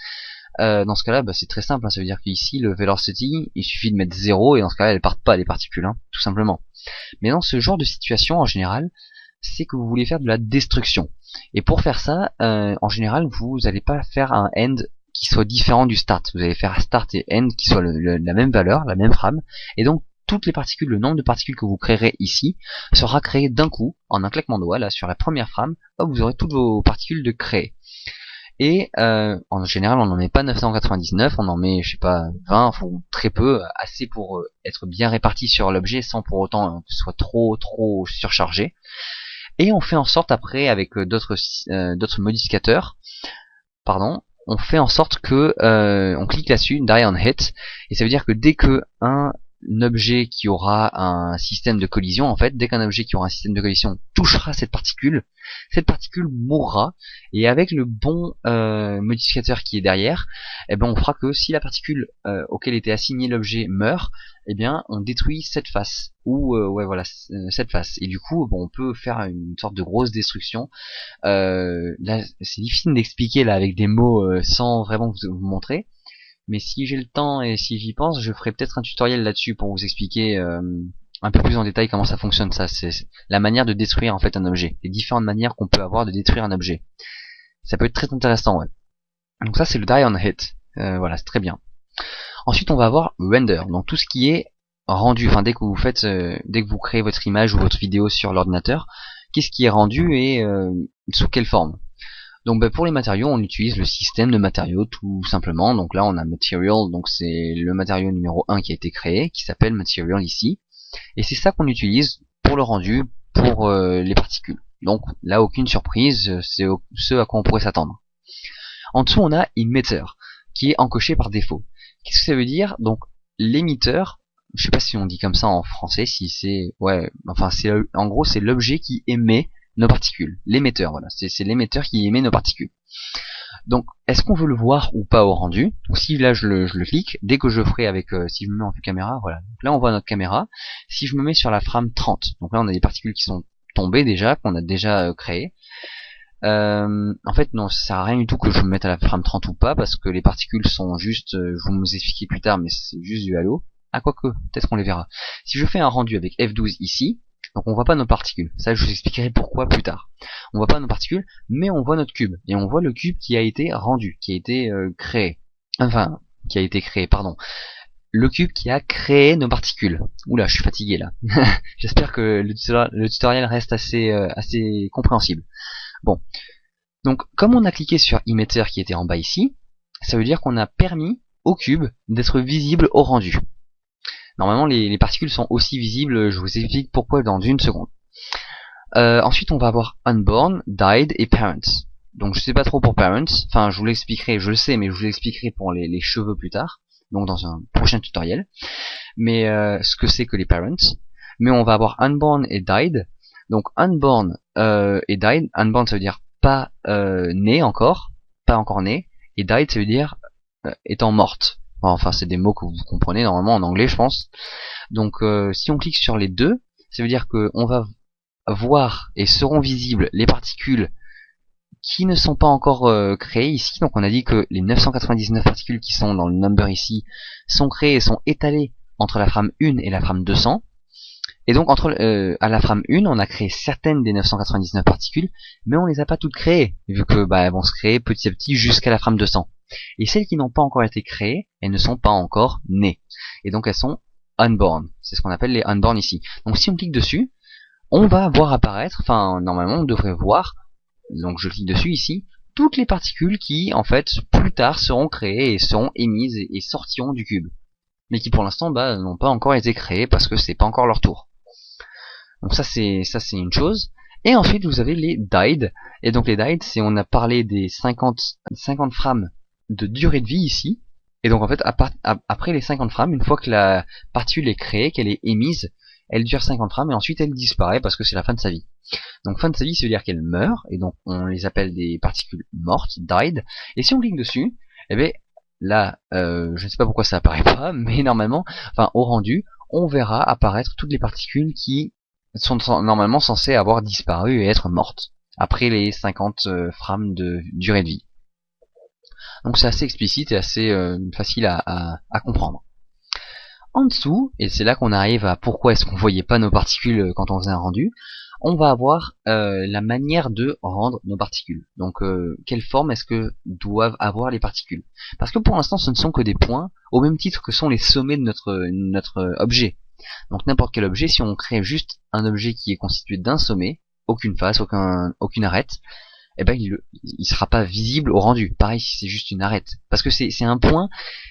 S1: dans ce cas-là, c'est très simple, hein, ça veut dire qu'ici le velocity, il suffit de mettre 0 et dans ce cas-là, elles partent pas les particules, hein, tout simplement. Mais dans ce genre de situation, en général, c'est que vous voulez faire de la destruction. Et pour faire ça, en général, vous n'allez pas faire un end qui soit différent du start. Vous allez faire un start et end qui soit la même valeur, la même frame, et donc toutes les particules, le nombre de particules que vous créerez ici, sera créé d'un coup, en un claquement de doigts, là sur la première frame, hop, vous aurez toutes vos particules de créer. Et en général, on n'en met pas 999, on en met, je sais pas, 20, ou très peu, assez pour être bien réparti sur l'objet, sans pour autant que ce soit trop surchargé. Et on fait en sorte après, avec d'autres modificateurs, on fait en sorte que on clique là-dessus, die on hit, et ça veut dire que dès que un objet qui aura un système de collision, en fait, dès qu'un objet qui aura un système de collision touchera cette particule mourra, et avec le bon modificateur qui est derrière, on fera que si la particule auquel était assigné l'objet meurt, on détruit cette face, ou cette face, et du coup on peut faire une sorte de grosse destruction. Là c'est difficile d'expliquer là avec des mots sans vraiment vous montrer, mais si j'ai le temps et si j'y pense, je ferai peut-être un tutoriel là-dessus pour vous expliquer un peu plus en détail comment ça fonctionne. Ça, c'est la manière de détruire en fait un objet, les différentes manières qu'on peut avoir de détruire un objet. Ça peut être très intéressant, ouais. Donc ça c'est le die on hit, voilà, c'est très bien. Ensuite on va avoir render, donc tout ce qui est rendu, enfin dès que vous faites, dès que vous créez votre image ou votre vidéo sur l'ordinateur, qu'est-ce qui est rendu et sous quelle forme. Donc pour les matériaux, on utilise le système de matériaux tout simplement. Donc là on a material, donc c'est le matériau numéro 1 qui a été créé, qui s'appelle material ici. Et c'est ça qu'on utilise pour le rendu, pour les particules. Donc là aucune surprise, c'est ce à quoi on pourrait s'attendre. En dessous on a emitter, qui est encoché par défaut. Qu'est-ce que ça veut dire? Donc l'émetteur, je sais pas si on dit comme ça en français, si c'est, ouais, enfin c'est, en gros c'est l'objet qui émet nos particules, l'émetteur, voilà, c'est l'émetteur qui émet nos particules. Donc, est-ce qu'on veut le voir ou pas au rendu? Donc si là je le clique, dès que je ferai avec, si je me mets en vue caméra, voilà, donc là on voit notre caméra. Si je me mets sur la frame 30, donc là on a des particules qui sont tombées déjà, qu'on a déjà créées. En fait non, ça sert à rien du tout que je me mette à la frame 30 ou pas, parce que les particules sont juste, je vais vous expliquer plus tard, mais c'est juste du halo. Ah quoique, peut-être qu'on les verra. Si je fais un rendu avec F12 ici, donc on voit pas nos particules, ça je vous expliquerai pourquoi plus tard. On voit pas nos particules, mais on voit notre cube, et on voit le cube qui a été rendu, qui a été créé. Enfin, qui a été créé, pardon. Le cube qui a créé nos particules. Oula, je suis fatigué là. J'espère que le tutoriel reste assez compréhensible. Bon, donc comme on a cliqué sur emitter qui était en bas ici, ça veut dire qu'on a permis au cube d'être visible au rendu. Normalement les particules sont aussi visibles, je vous explique pourquoi dans une seconde. Ensuite on va avoir unborn, died et parents. Donc je sais pas trop pour parents, enfin je vous l'expliquerai, je le sais, mais je vous l'expliquerai pour les cheveux plus tard, donc dans un prochain tutoriel. Mais ce que c'est que les parents. Mais on va avoir unborn et died. Donc unborn et died, unborn ça veut dire pas né encore, pas encore né, et died ça veut dire étant morte. Enfin c'est des mots que vous comprenez normalement en anglais je pense. Donc si on clique sur les deux, ça veut dire qu'on va voir et seront visibles les particules qui ne sont pas encore créées ici. Donc on a dit que les 999 particules qui sont dans le number ici sont créées et sont étalées entre la frame 1 et la frame 200. Et donc à la frame 1, on a créé certaines des 999 particules, mais on les a pas toutes créées, vu que elles vont se créer petit à petit jusqu'à la frame 200. Et celles qui n'ont pas encore été créées, elles ne sont pas encore nées. Et donc elles sont unborn. C'est ce qu'on appelle les unborn ici. Donc si on clique dessus, on va voir apparaître, enfin normalement on devrait voir, donc je clique dessus ici, toutes les particules qui en fait plus tard seront créées et seront émises et sortiront du cube. Mais qui pour l'instant n'ont pas encore été créées parce que c'est pas encore leur tour. Donc ça c'est une chose. Et ensuite vous avez les died. Et donc les died, c'est on a parlé des 50 frames de durée de vie ici. Et donc en fait après les 50 frames, une fois que la particule est créée, qu'elle est émise, elle dure 50 frames et ensuite elle disparaît parce que c'est la fin de sa vie. Donc fin de sa vie, ça veut dire qu'elle meurt, et donc on les appelle des particules mortes, died. Et si on clique dessus, eh bien là, je ne sais pas pourquoi ça apparaît pas, mais normalement, enfin au rendu, on verra apparaître toutes les particules qui sont normalement censées avoir disparu et être mortes. après les 50 frames de durée de vie. Donc c'est assez explicite et assez facile à comprendre. En dessous, et c'est là qu'on arrive à pourquoi est-ce qu'on voyait pas nos particules quand on faisait un rendu, on va avoir la manière de rendre nos particules. Donc quelle forme est-ce que doivent avoir les particules? Parce que pour l'instant ce ne sont que des points, au même titre que sont les sommets de notre objet. Donc n'importe quel objet, si on crée juste un objet qui est constitué d'un sommet, aucune face, aucune arête, eh ben il sera pas visible au rendu. Pareil si c'est juste une arête. Parce que c'est un point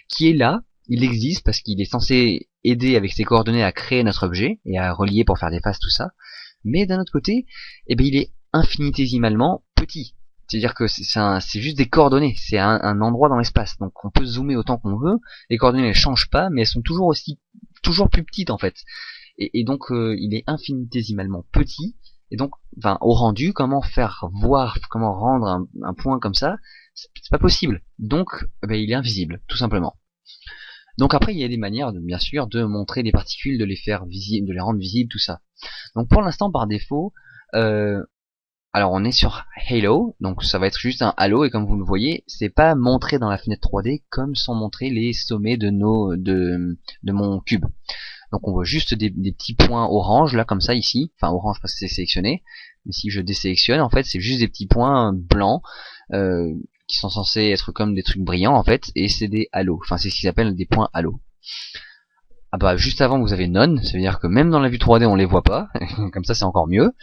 S1: qui est là, il existe parce qu'il est censé aider avec ses coordonnées à créer notre objet et à relier pour faire des faces, tout ça. Mais d'un autre côté, eh ben il est infinitésimalement petit. C'est-à-dire que c'est juste des coordonnées, c'est un endroit dans l'espace. Donc on peut zoomer autant qu'on veut, les coordonnées ne changent pas, mais elles sont toujours plus petites en fait. Et donc il est infinitésimalement petit. Et donc, au rendu, comment rendre un point comme ça, c'est pas possible. Donc, il est invisible, tout simplement. Donc après, il y a des manières, bien sûr, de montrer des particules, de les faire visibles, de les rendre visibles, tout ça. Donc pour l'instant, par défaut, alors on est sur Halo, donc ça va être juste un halo, et comme vous le voyez, c'est pas montré dans la fenêtre 3D comme sont montrés les sommets de mon cube. Donc on voit juste des petits points orange là comme ça ici, enfin orange parce que c'est sélectionné, mais si je désélectionne en fait c'est juste des petits points blancs qui sont censés être comme des trucs brillants en fait, et c'est des halos, enfin c'est ce qu'ils appellent des points halos. Ah bah juste avant vous avez none, ça veut dire que même dans la vue 3D on les voit pas, comme ça c'est encore mieux.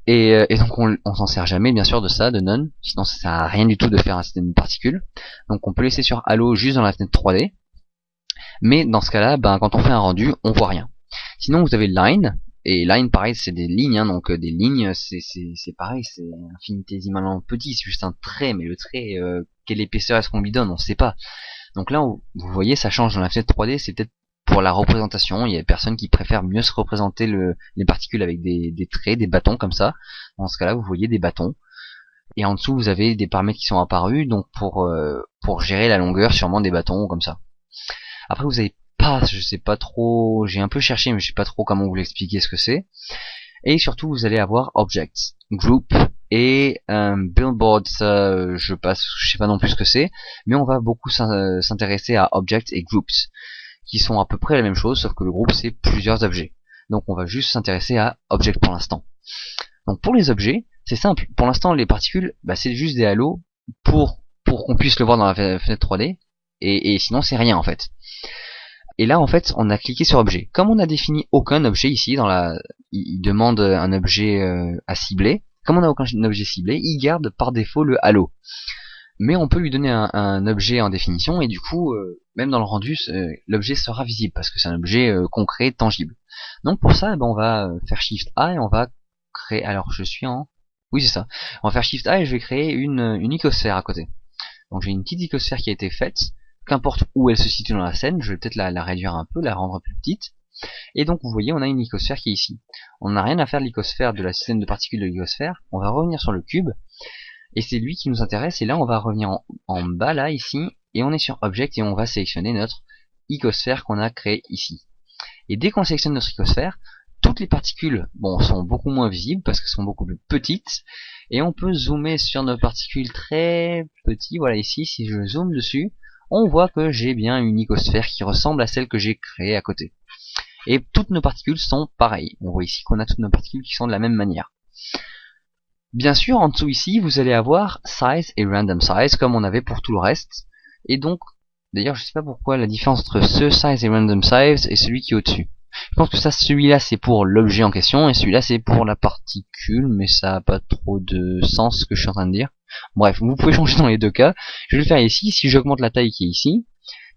S1: Et donc on s'en sert jamais bien sûr de ça, de none, sinon ça sert à rien du tout de faire un système de particules. Donc on peut laisser sur halo juste dans la fenêtre 3D. Mais dans ce cas-là, quand on fait un rendu, on voit rien. Sinon, vous avez line, et line, pareil, c'est des lignes, hein, donc des lignes, c'est pareil, c'est infinitésimalement petit, c'est juste un trait, mais le trait, quelle épaisseur est-ce qu'on lui donne, on sait pas. Donc là, vous voyez, ça change dans la fenêtre 3D, c'est peut-être pour la représentation, il y a des personnes qui préfèrent mieux se représenter les particules avec des traits, des bâtons comme ça. Dans ce cas-là, vous voyez des bâtons. Et en dessous, vous avez des paramètres qui sont apparus, donc pour gérer la longueur sûrement des bâtons comme ça. Après vous avez pas, je sais pas trop, j'ai un peu cherché mais je sais pas trop comment vous l'expliquer ce que c'est. Et surtout vous allez avoir Objects, Group et Billboard, ça je sais pas non plus ce que c'est, mais on va beaucoup s'intéresser à Objects et Groups, qui sont à peu près la même chose, sauf que le groupe c'est plusieurs objets. Donc on va juste s'intéresser à Objects pour l'instant. Donc pour les objets, c'est simple, pour l'instant les particules, c'est juste des halos pour qu'on puisse le voir dans la fenêtre 3D, et sinon c'est rien en fait. Et là en fait on a cliqué sur objet. Comme on n'a défini aucun objet ici, il demande un objet à cibler. Comme on n'a aucun objet ciblé, il garde par défaut le halo. Mais on peut lui donner un objet en définition, et du coup, même dans le rendu, l'objet sera visible, parce que c'est un objet concret, tangible. Donc pour ça, on va faire Shift A, et on va créer, alors je suis en... Oui c'est ça. On va faire Shift A, et je vais créer une icosphère à côté. Donc j'ai une petite icosphère qui a été faite, qu'importe où elle se situe dans la scène, je vais peut-être la réduire un peu, la rendre plus petite. Et donc vous voyez, on a une icosphère qui est ici. On n'a rien à faire de l'icosphère, de la système de particules de l'icosphère. On va revenir sur le cube, et c'est lui qui nous intéresse. Et là on va revenir en bas là, ici, et on est sur Object, et on va sélectionner notre icosphère qu'on a créée ici. Et dès qu'on sélectionne notre icosphère, toutes les particules sont beaucoup moins visibles parce qu'elles sont beaucoup plus petites, et on peut zoomer sur nos particules très petites. Voilà, ici si je zoome dessus, on voit que j'ai bien une icosphère qui ressemble à celle que j'ai créée à côté. Et toutes nos particules sont pareilles. On voit ici qu'on a toutes nos particules qui sont de la même manière. Bien sûr, en dessous ici, vous allez avoir Size et Random Size, comme on avait pour tout le reste. Et donc, d'ailleurs, je sais pas pourquoi la différence entre ce Size et Random Size et celui qui est au-dessus. Je pense que celui-là c'est pour l'objet en question, et celui-là c'est pour la particule, mais ça n'a pas trop de sens ce que je suis en train de dire. Bref, vous pouvez changer dans les deux cas. Je vais le faire ici. Si j'augmente la taille qui est ici,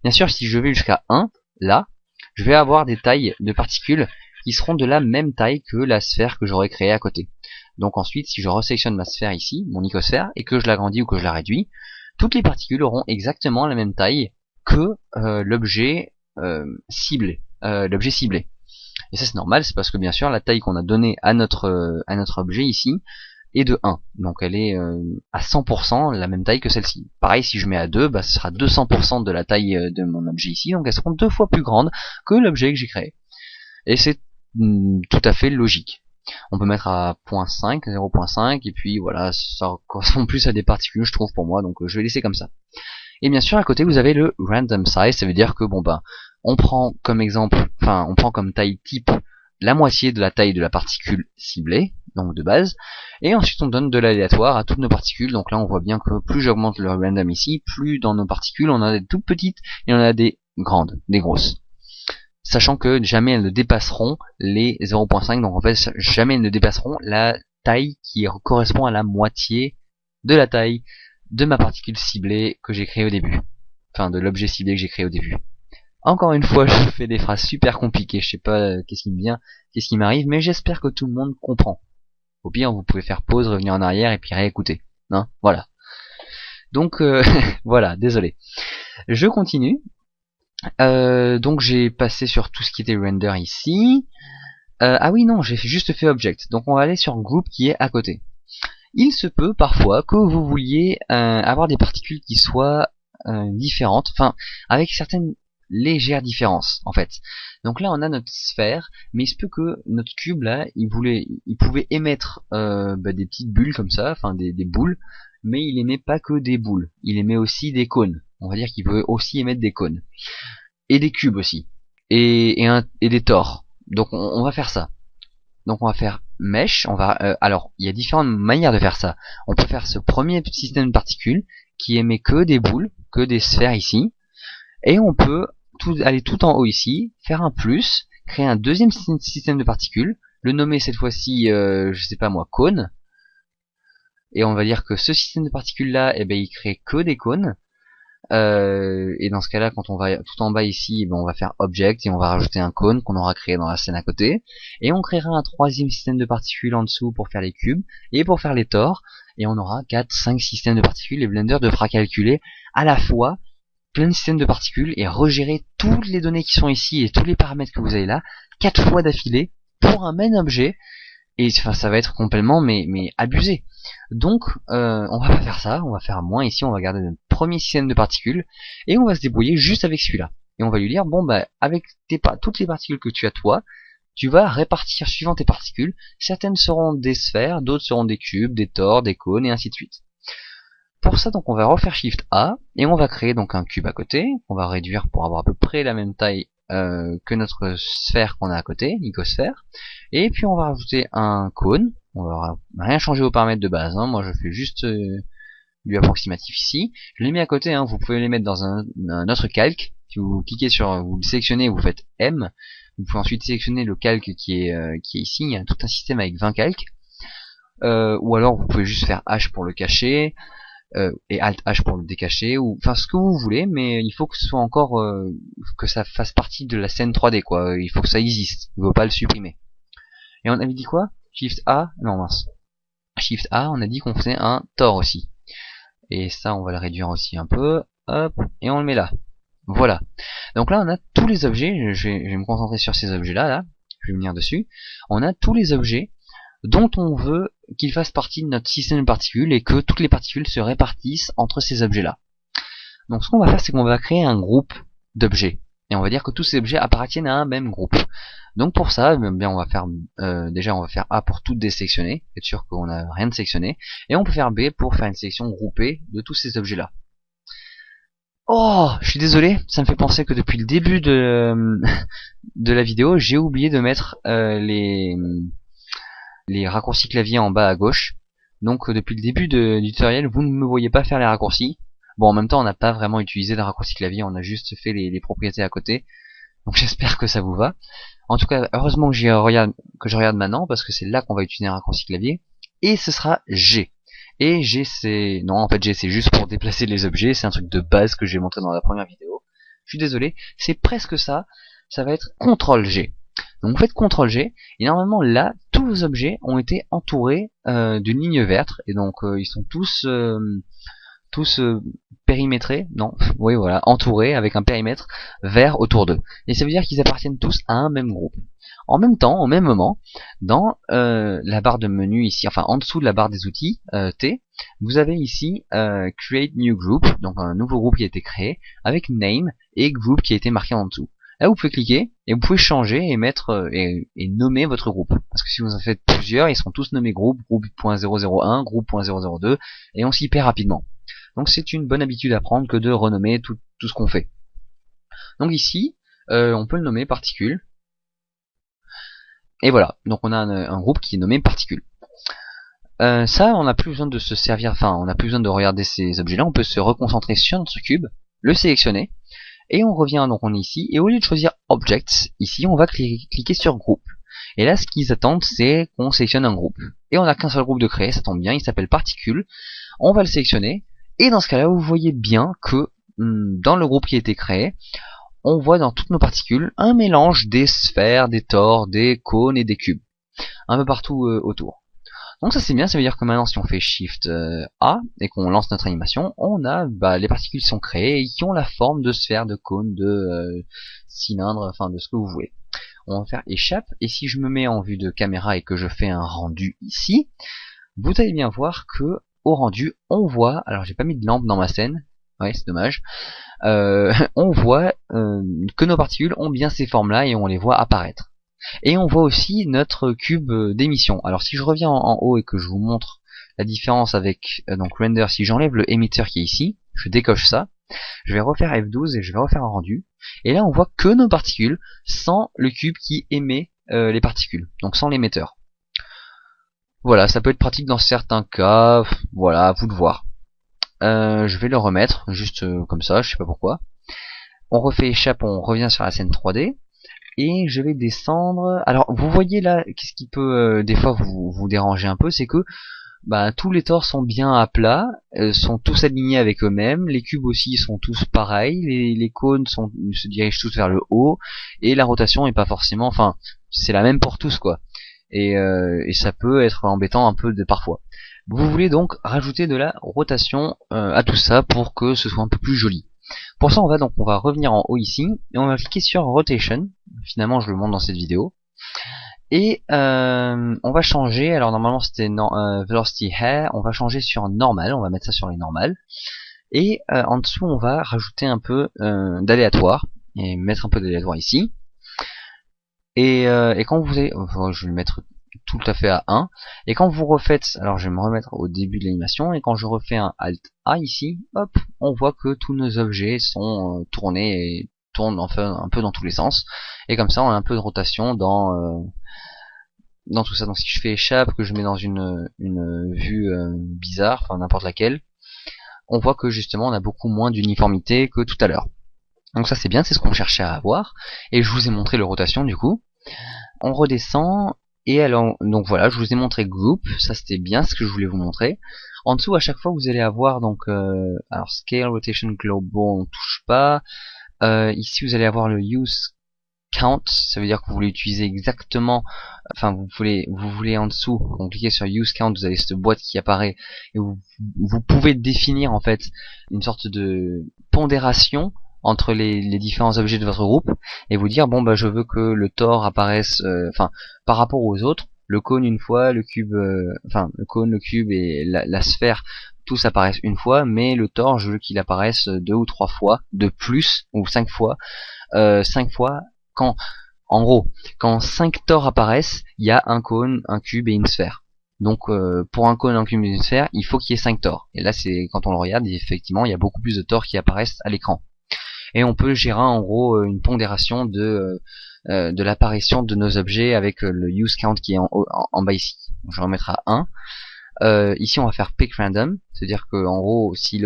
S1: bien sûr si je vais jusqu'à 1, là, je vais avoir des tailles de particules qui seront de la même taille que la sphère que j'aurais créée à côté. Donc ensuite, si je resélectionne ma sphère ici, mon icosphère, et que je l'agrandis ou que je la réduis, toutes les particules auront exactement la même taille que l'objet ciblé. Et ça c'est normal, c'est parce que bien sûr la taille qu'on a donnée à notre objet ici est de 1. Donc elle est à 100% la même taille que celle-ci. Pareil, si je mets à 2, ce sera 200% de la taille de mon objet ici, donc elles seront 2 fois plus grandes que l'objet que j'ai créé. Et c'est tout à fait logique. On peut mettre à 0.5, 0.5, et puis voilà, ça correspond plus à des particules, je trouve, pour moi, donc je vais laisser comme ça. Et bien sûr, à côté, vous avez le random size, ça veut dire que, bon ben, on prend comme exemple, enfin, on prend comme taille type la moitié de la taille de la particule ciblée, donc de base, et ensuite on donne de l'aléatoire à toutes nos particules. Donc là on voit bien que plus j'augmente le random ici, plus dans nos particules on a des toutes petites et on a des grandes, des grosses. Sachant que jamais elles ne dépasseront les 0.5, donc en fait jamais elles ne dépasseront la taille qui correspond à la moitié de la taille de ma particule ciblée que j'ai créée au début. Enfin de l'objet ciblé que j'ai créé au début. Encore une fois, je fais des phrases super compliquées, je sais pas qu'est-ce qui me vient, qu'est-ce qui m'arrive, mais j'espère que tout le monde comprend. Au pire, vous pouvez faire pause, revenir en arrière et puis réécouter. Hein, voilà. Donc, voilà, désolé. Je continue. Donc j'ai passé sur tout ce qui était render ici. Ah oui, non, j'ai juste fait object. Donc on va aller sur group qui est à côté. Il se peut parfois que vous vouliez avoir des particules qui soient différentes, enfin, avec certaines légère différence en fait. Donc là on a notre sphère, mais il se peut que notre cube là, il pouvait émettre des petites bulles comme ça, enfin des boules, mais il émet pas que des boules, il émet aussi des cônes. On va dire qu'il peut aussi émettre des cônes et des cubes aussi et des tores. Donc on va faire ça. Donc on va faire mesh. Alors il y a différentes manières de faire ça. On peut faire ce premier système de particules qui émet que des boules, que des sphères ici, et on peut aller tout en haut ici, faire un plus, créer un deuxième système de particules, le nommer cette fois-ci, je sais pas moi, cône, et on va dire que ce système de particules là, eh ben, il crée que des cônes, et dans ce cas là, quand on va tout en bas ici, eh ben, on va faire object, et on va rajouter un cône qu'on aura créé dans la scène à côté, et on créera un troisième système de particules en dessous pour faire les cubes, et pour faire les tores, et on aura 4, 5 systèmes de particules, et Blender devra calculer à la fois plein de systèmes de particules et regérer toutes les données qui sont ici et tous les paramètres que vous avez là 4 fois d'affilée pour un même objet, et enfin ça va être complètement mais abusé. Donc on va pas faire ça, on va faire moins ici, on va garder notre premier système de particules et on va se débrouiller juste avec celui-là. Et on va lui dire bon bah avec toutes les particules que tu as toi, tu vas répartir suivant tes particules, certaines seront des sphères, d'autres seront des cubes, des tores, des cônes et ainsi de suite. Pour ça, donc, on va refaire Shift A, et on va créer donc un cube à côté, on va réduire pour avoir à peu près la même taille que notre sphère qu'on a à côté, l'icosphère, et puis on va rajouter un cône, on va rien changer aux paramètres de base, hein. Moi je fais juste du approximatif ici, je les mets à côté, hein. Vous pouvez les mettre dans un autre calque, si vous cliquez sur, vous le sélectionnez, vous faites M, vous pouvez ensuite sélectionner le calque qui est ici, il y a tout un système avec 20 calques, ou alors vous pouvez juste faire H pour le cacher, et Alt H pour le décacher, ou enfin ce que vous voulez, mais il faut que ce soit encore que ça fasse partie de la scène 3D quoi, il faut que ça existe, il ne faut pas le supprimer. Et on avait dit quoi? Shift A, non mince. Shift A, on a dit qu'on faisait un tore aussi. Et ça on va le réduire aussi un peu, hop, et on le met là. Voilà. Donc là on a tous les objets, je vais me concentrer sur ces objets là, je vais venir dessus. On a tous les objets dont on veut qu'ils fassent partie de notre système de particules et que toutes les particules se répartissent entre ces objets-là. Donc ce qu'on va faire, c'est qu'on va créer un groupe d'objets. Et on va dire que tous ces objets appartiennent à un même groupe. Donc pour ça, bien, on va faire déjà on va faire A pour tout désélectionner, être sûr qu'on n'a rien de sélectionné. Et on peut faire B pour faire une sélection groupée de tous ces objets-là. Oh, je suis désolé, ça me fait penser que depuis le début de la vidéo, j'ai oublié de mettre les raccourcis clavier en bas à gauche. Donc depuis le début du tutoriel, vous ne me voyez pas faire les raccourcis. Bon, en même temps, on n'a pas vraiment utilisé de raccourcis clavier, on a juste fait les propriétés à côté. Donc j'espère que ça vous va. En tout cas, heureusement que je regarde maintenant, parce que c'est là qu'on va utiliser un raccourci clavier. Et ce sera G. Et G c'est... Non, en fait G c'est juste pour déplacer les objets, c'est un truc de base que j'ai montré dans la première vidéo. Je suis désolé, c'est presque ça. Ça va être CTRL G. Donc vous faites CTRL G, et normalement là, tous vos objets ont été entourés d'une ligne verte, et donc ils sont tous périmétrés, non, oui voilà, entourés avec un périmètre vert autour d'eux. Et ça veut dire qu'ils appartiennent tous à un même groupe. En même temps, au même moment, dans la barre de menu ici, enfin en dessous de la barre des outils, T, vous avez ici Create New Group, donc un nouveau groupe qui a été créé, avec Name et Group qui a été marqué en dessous. Là vous pouvez cliquer et vous pouvez changer et mettre et nommer votre groupe. Parce que si vous en faites plusieurs, ils sont tous nommés groupe.001, groupe.002 et on s'y perd rapidement. Donc c'est une bonne habitude à prendre que de renommer tout ce qu'on fait. Donc ici, on peut le nommer particule. Et voilà, donc on a un groupe qui est nommé particule. Ça, on n'a plus besoin de se servir, enfin, on n'a plus besoin de regarder ces objets-là. On peut se reconcentrer sur notre cube, le sélectionner, et on revient, donc on est ici, et au lieu de choisir Objects, ici, on va cliquer sur Groupe. Et là, ce qu'ils attendent, c'est qu'on sélectionne un groupe. Et on n'a qu'un seul groupe de créer, ça tombe bien, il s'appelle Particule. On va le sélectionner, et dans ce cas-là, vous voyez bien que dans le groupe qui a été créé, on voit dans toutes nos particules un mélange des sphères, des tores, des cônes et des cubes, un peu partout autour. Donc ça c'est bien, ça veut dire que maintenant si on fait Shift A et qu'on lance notre animation, on a les particules qui sont créées et qui ont la forme de sphères, de cônes, de cylindres, enfin de ce que vous voulez. On va faire échappe, et si je me mets en vue de caméra et que je fais un rendu ici, vous allez bien voir que au rendu, on voit, alors j'ai pas mis de lampe dans ma scène, ouais c'est dommage, on voit que nos particules ont bien ces formes là et on les voit apparaître. Et on voit aussi notre cube d'émission. Alors si je reviens en haut et que je vous montre la différence avec donc render, si j'enlève le émetteur qui est ici, je décoche ça, je vais refaire F12 et je vais refaire un rendu, et là on voit que nos particules sans le cube qui émet les particules, donc sans l'émetteur. Voilà, ça peut être pratique dans certains cas, voilà, à vous de voir. Je vais le remettre juste comme ça, je sais pas pourquoi. On refait échappe, on revient sur la scène 3D. Et je vais descendre. Alors vous voyez là, qu'est-ce qui peut des fois vous déranger un peu, c'est que tous les tores sont bien à plat, sont tous alignés avec eux-mêmes, les cubes aussi sont tous pareils, les cônes se dirigent tous vers le haut, et la rotation est pas forcément, enfin c'est la même pour tous quoi. Et ça peut être embêtant un peu parfois. Vous voulez donc rajouter de la rotation à tout ça pour que ce soit un peu plus joli. Pour ça, on va revenir en haut ici, et on va cliquer sur Rotation. Finalement, je le montre dans cette vidéo. Et on va changer, alors normalement c'était Velocity Hair, on va changer sur Normal, on va mettre ça sur les normales. Et en dessous, on va rajouter un peu d'aléatoire, et mettre un peu d'aléatoire ici. Et quand vous avez, je vais le mettre tout à fait à 1, et quand vous refaites, alors je vais me remettre au début de l'animation, et quand je refais un Alt A ici, hop, on voit que tous nos objets sont tournés et tournent enfin un peu dans tous les sens, et comme ça on a un peu de rotation dans tout ça. Donc si je fais échappe, que je mets dans une vue bizarre, enfin n'importe laquelle, on voit que justement on a beaucoup moins d'uniformité que tout à l'heure. Donc ça c'est bien, c'est ce qu'on cherchait à avoir, et je vous ai montré le rotation du coup. On redescend, et alors, donc voilà, je vous ai montré Group, ça c'était bien ce que je voulais vous montrer. En dessous, à chaque fois, vous allez avoir donc, alors Scale, Rotation, Global, on touche pas. Ici, vous allez avoir le Use Count, ça veut dire que vous voulez utiliser exactement, enfin vous voulez en dessous, quand vous cliquez sur Use Count, vous avez cette boîte qui apparaît, et vous pouvez définir en fait une sorte de pondération entre les différents objets de votre groupe, et vous dire bon je veux que le tore apparaisse, enfin par rapport aux autres, le cône une fois, le cube, le cône, le cube et la sphère, tous apparaissent une fois, mais le tore je veux qu'il apparaisse 2 ou 3 fois de plus, ou 5 fois, 5 fois, en gros, quand 5 tores apparaissent, il y a un cône, un cube et une sphère. Donc pour un cône, un cube et une sphère, il faut qu'il y ait 5 tores. Et là c'est quand on le regarde, effectivement il y a beaucoup plus de tores qui apparaissent à l'écran. Et on peut gérer en gros une pondération de l'apparition de nos objets avec le use count qui est en bas ici. Donc, je vais remettre à 1. Ici on va faire pick random, c'est-à-dire que en gros si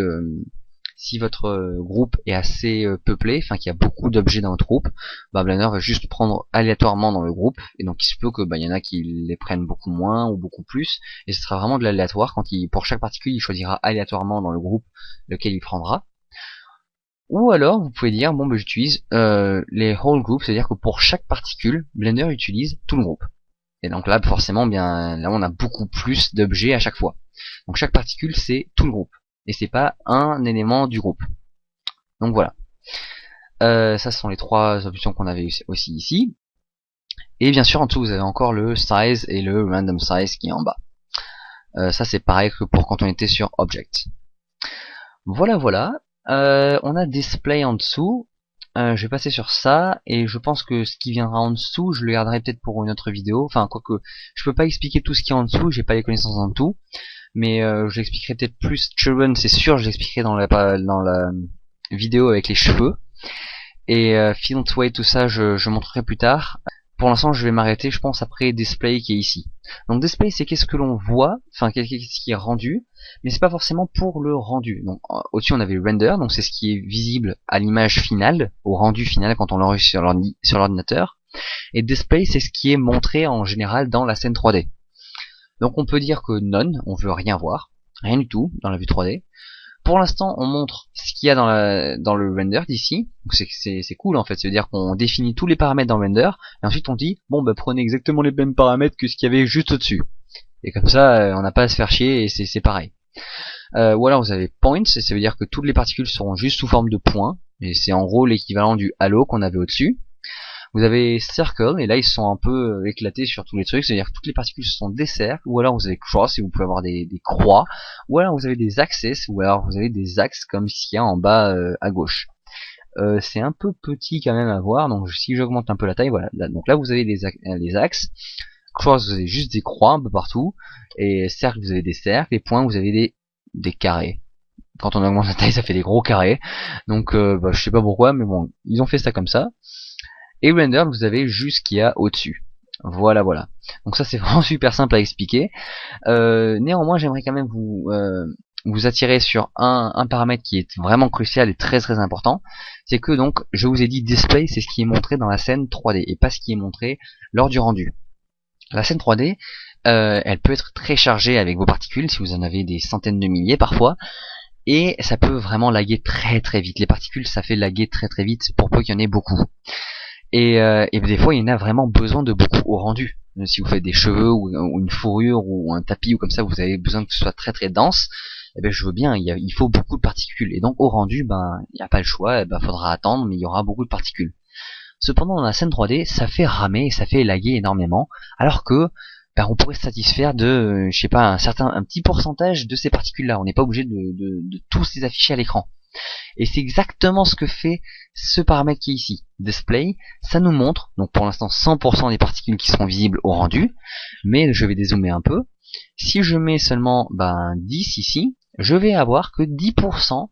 S1: votre groupe est assez peuplé, enfin qu'il y a beaucoup d'objets dans votre groupe, Blender va juste prendre aléatoirement dans le groupe, et donc il se peut que y en a qui les prennent beaucoup moins ou beaucoup plus, et ce sera vraiment de l'aléatoire. Pour chaque particule, il choisira aléatoirement dans le groupe lequel il prendra. Ou alors vous pouvez dire j'utilise les whole group, c'est-à-dire que pour chaque particule, Blender utilise tout le groupe. Et donc là forcément là on a beaucoup plus d'objets à chaque fois. Donc chaque particule c'est tout le groupe, et c'est pas un élément du groupe. Donc voilà. Ça ce sont les 3 options qu'on avait aussi ici. Et bien sûr en dessous vous avez encore le size et le random size qui est en bas. Ça c'est pareil que pour quand on était sur object. Voilà. On a display en dessous. je vais passer sur ça, et je pense que ce qui viendra en dessous, je le garderai peut-être pour une autre vidéo. Enfin, quoique, je peux pas expliquer tout ce qui est en dessous, j'ai pas les connaissances en tout, mais je l'expliquerai peut-être plus. Children, c'est sûr, je l'expliquerai dans la vidéo avec les cheveux. Et Field Way, tout ça, je montrerai plus tard. Pour l'instant, je vais m'arrêter, je pense, après Display qui est ici. Donc Display, c'est qu'est-ce que l'on voit, enfin qu'est-ce qui est rendu, mais c'est pas forcément pour le rendu. Donc au-dessus, on avait Render, donc c'est ce qui est visible à l'image finale, au rendu final quand on l'enregistre sur l'ordinateur. Et Display, c'est ce qui est montré en général dans la scène 3D. Donc on peut dire que none, on veut rien voir, rien du tout dans la vue 3D. Pour l'instant, on montre ce qu'il y a dans le render d'ici. C'est cool en fait, ça veut dire qu'on définit tous les paramètres dans le render, et ensuite on dit, bon bah prenez exactement les mêmes paramètres que ce qu'il y avait juste au-dessus. Et comme ça, on n'a pas à se faire chier, et c'est pareil. Ou alors vous avez points, ça veut dire que toutes les particules seront juste sous forme de points, et c'est en gros l'équivalent du halo qu'on avait au-dessus. Vous avez circle, et là ils sont un peu éclatés sur tous les trucs, c'est-à-dire que toutes les particules sont des cercles, ou alors vous avez cross, et vous pouvez avoir des croix, ou alors vous avez des axes, ou alors vous avez des axes comme ce qu'il y a en bas à gauche. C'est un peu petit quand même à voir, donc si j'augmente un peu la taille, voilà. Donc là vous avez les axes, cross vous avez juste des croix un peu partout, et cercle vous avez des cercles, et points vous avez des carrés. Quand on augmente la taille ça fait des gros carrés, donc je sais pas pourquoi, mais bon, ils ont fait ça comme ça. Et render, vous avez juste ce qu'il y a au-dessus. Voilà, voilà. Donc ça c'est vraiment super simple à expliquer. Néanmoins, j'aimerais quand même vous attirer sur un paramètre qui est vraiment crucial et très très important. C'est que donc, je vous ai dit display, c'est ce qui est montré dans la scène 3D et pas ce qui est montré lors du rendu. La scène 3D, elle peut être très chargée avec vos particules, si vous en avez des centaines de milliers parfois. Et ça peut vraiment laguer très très vite. Les particules, ça fait laguer très très vite pour peu qu'il y en ait beaucoup. Et des fois, il y en a vraiment besoin de beaucoup au rendu. Si vous faites des cheveux ou une fourrure ou un tapis ou comme ça, vous avez besoin que ce soit très très dense. Eh ben, je veux bien, il faut beaucoup de particules. Et donc, au rendu, ben, il n'y a pas le choix, eh ben, faudra attendre, mais il y aura beaucoup de particules. Cependant, dans la scène 3D, ça fait ramer, ça fait laguer énormément, alors que, ben, on pourrait se satisfaire de, je sais pas, un petit pourcentage de ces particules-là. On n'est pas obligé de tous les afficher à l'écran. Et c'est exactement ce que fait ce paramètre qui est ici, display. Ça nous montre, donc pour l'instant 100% des particules qui seront visibles au rendu, mais je vais dézoomer un peu. Si je mets seulement 10 ici, je vais avoir que 10%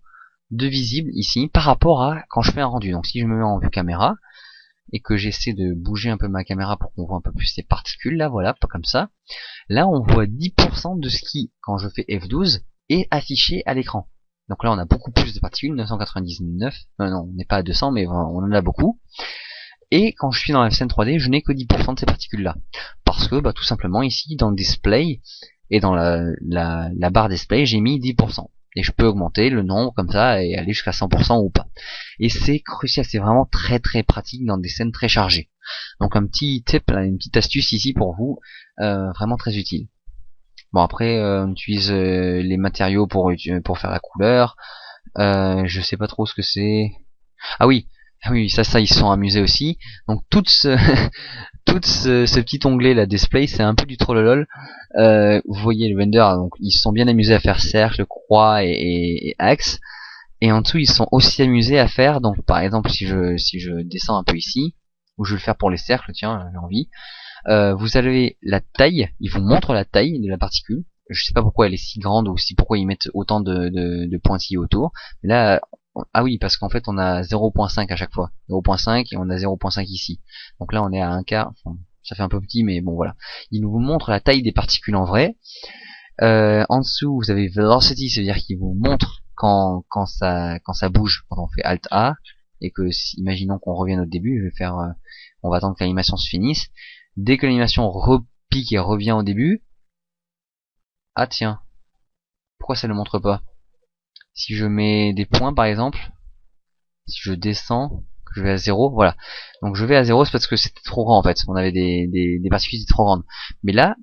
S1: de visible ici par rapport à quand je fais un rendu. Donc si je me mets en vue caméra et que j'essaie de bouger un peu ma caméra pour qu'on voit un peu plus ces particules là, voilà, pas comme ça. Là on voit 10% de ce qui, quand je fais F12, est affiché à l'écran. Donc là on a beaucoup plus de particules, 999, non on n'est pas à 200 mais on en a beaucoup. Et quand je suis dans la scène 3D, je n'ai que 10% de ces particules là. Parce que tout simplement ici dans le display et dans la barre display j'ai mis 10%. Et je peux augmenter le nombre comme ça et aller jusqu'à 100% ou pas. Et c'est crucial, c'est vraiment très très pratique dans des scènes très chargées. Donc un petit tip, une petite astuce ici pour vous, vraiment très utile. Bon après on utilise les matériaux pour faire la couleur. Je sais pas trop ce que c'est. Ah oui, ça ils se sont amusés aussi. Donc tout ce petit onglet là display, c'est un peu du trollolol. Vous voyez le render, donc ils se sont bien amusés à faire cercle, croix et axe. Et en dessous ils se sont aussi amusés à faire, donc par exemple si je descends un peu ici, ou je vais le faire pour les cercles, tiens j'ai envie. Vous avez la taille, ils vous montrent la taille de la particule. Je sais pas pourquoi elle est si grande ou pourquoi ils mettent autant de pointillés autour. Mais là, ah oui, parce qu'en fait on a 0.5 à chaque fois. 0.5 et on a 0.5 ici. Donc là on est à un quart, enfin, ça fait un peu petit mais bon voilà. Ils nous montrent la taille des particules en vrai. En dessous vous avez velocity, c'est-à-dire qu'ils vous montrent quand ça bouge, quand on fait Alt A. Et que, imaginons qu'on revienne au début, je vais faire, on va attendre que l'animation se finisse. Dès que l'animation repique et revient au début, ah tiens, pourquoi ça ne le montre pas? Si je mets des points par exemple, si je descends, que je vais à 0, voilà. Donc je vais à 0, c'est parce que c'était trop grand en fait, on avait des particules trop grandes. Mais là,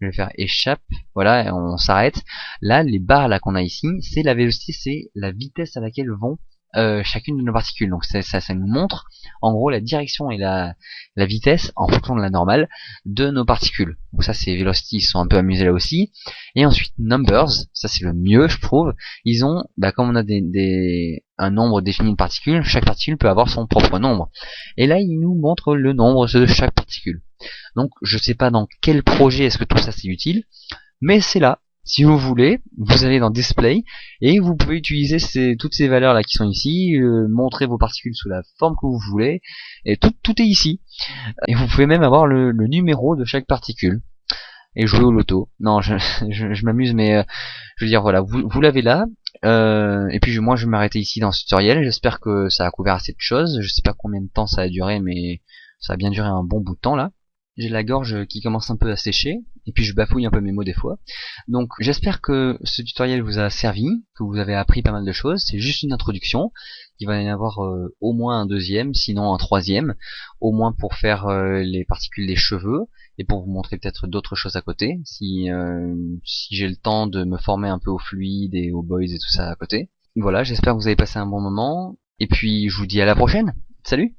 S1: je vais faire échappe, voilà, et on s'arrête. Là, les barres là qu'on a ici, c'est la vélocité, c'est la vitesse à laquelle vont chacune de nos particules. Donc ça nous montre en gros la direction et la vitesse en fonction de la normale de nos particules. Donc ça c'est Velocity, ils se sont un peu amusés là aussi. Et ensuite Numbers, ça c'est le mieux je trouve. Ils ont, comme on a un nombre défini de particules, chaque particule peut avoir son propre nombre. Et là ils nous montrent le nombre de chaque particule. Donc je sais pas dans quel projet est-ce que tout ça c'est utile, mais c'est là. Si vous voulez, vous allez dans Display et vous pouvez utiliser toutes ces valeurs là qui sont ici, montrer vos particules sous la forme que vous voulez, et tout est ici. Et vous pouvez même avoir le numéro de chaque particule et jouer au loto. Non, je m'amuse, mais je veux dire voilà, vous l'avez là. Et puis moi je vais m'arrêter ici dans ce tutoriel. J'espère que ça a couvert assez de choses. Je sais pas combien de temps ça a duré, mais ça a bien duré un bon bout de temps là. J'ai la gorge qui commence un peu à sécher, et puis je bafouille un peu mes mots des fois. Donc j'espère que ce tutoriel vous a servi, que vous avez appris pas mal de choses. C'est juste une introduction. Il va y en avoir au moins un deuxième, sinon un troisième, au moins pour faire les particules des cheveux, et pour vous montrer peut-être d'autres choses à côté, si j'ai le temps de me former un peu au fluide et aux boys et tout ça à côté. Voilà, j'espère que vous avez passé un bon moment, et puis je vous dis à la prochaine. Salut!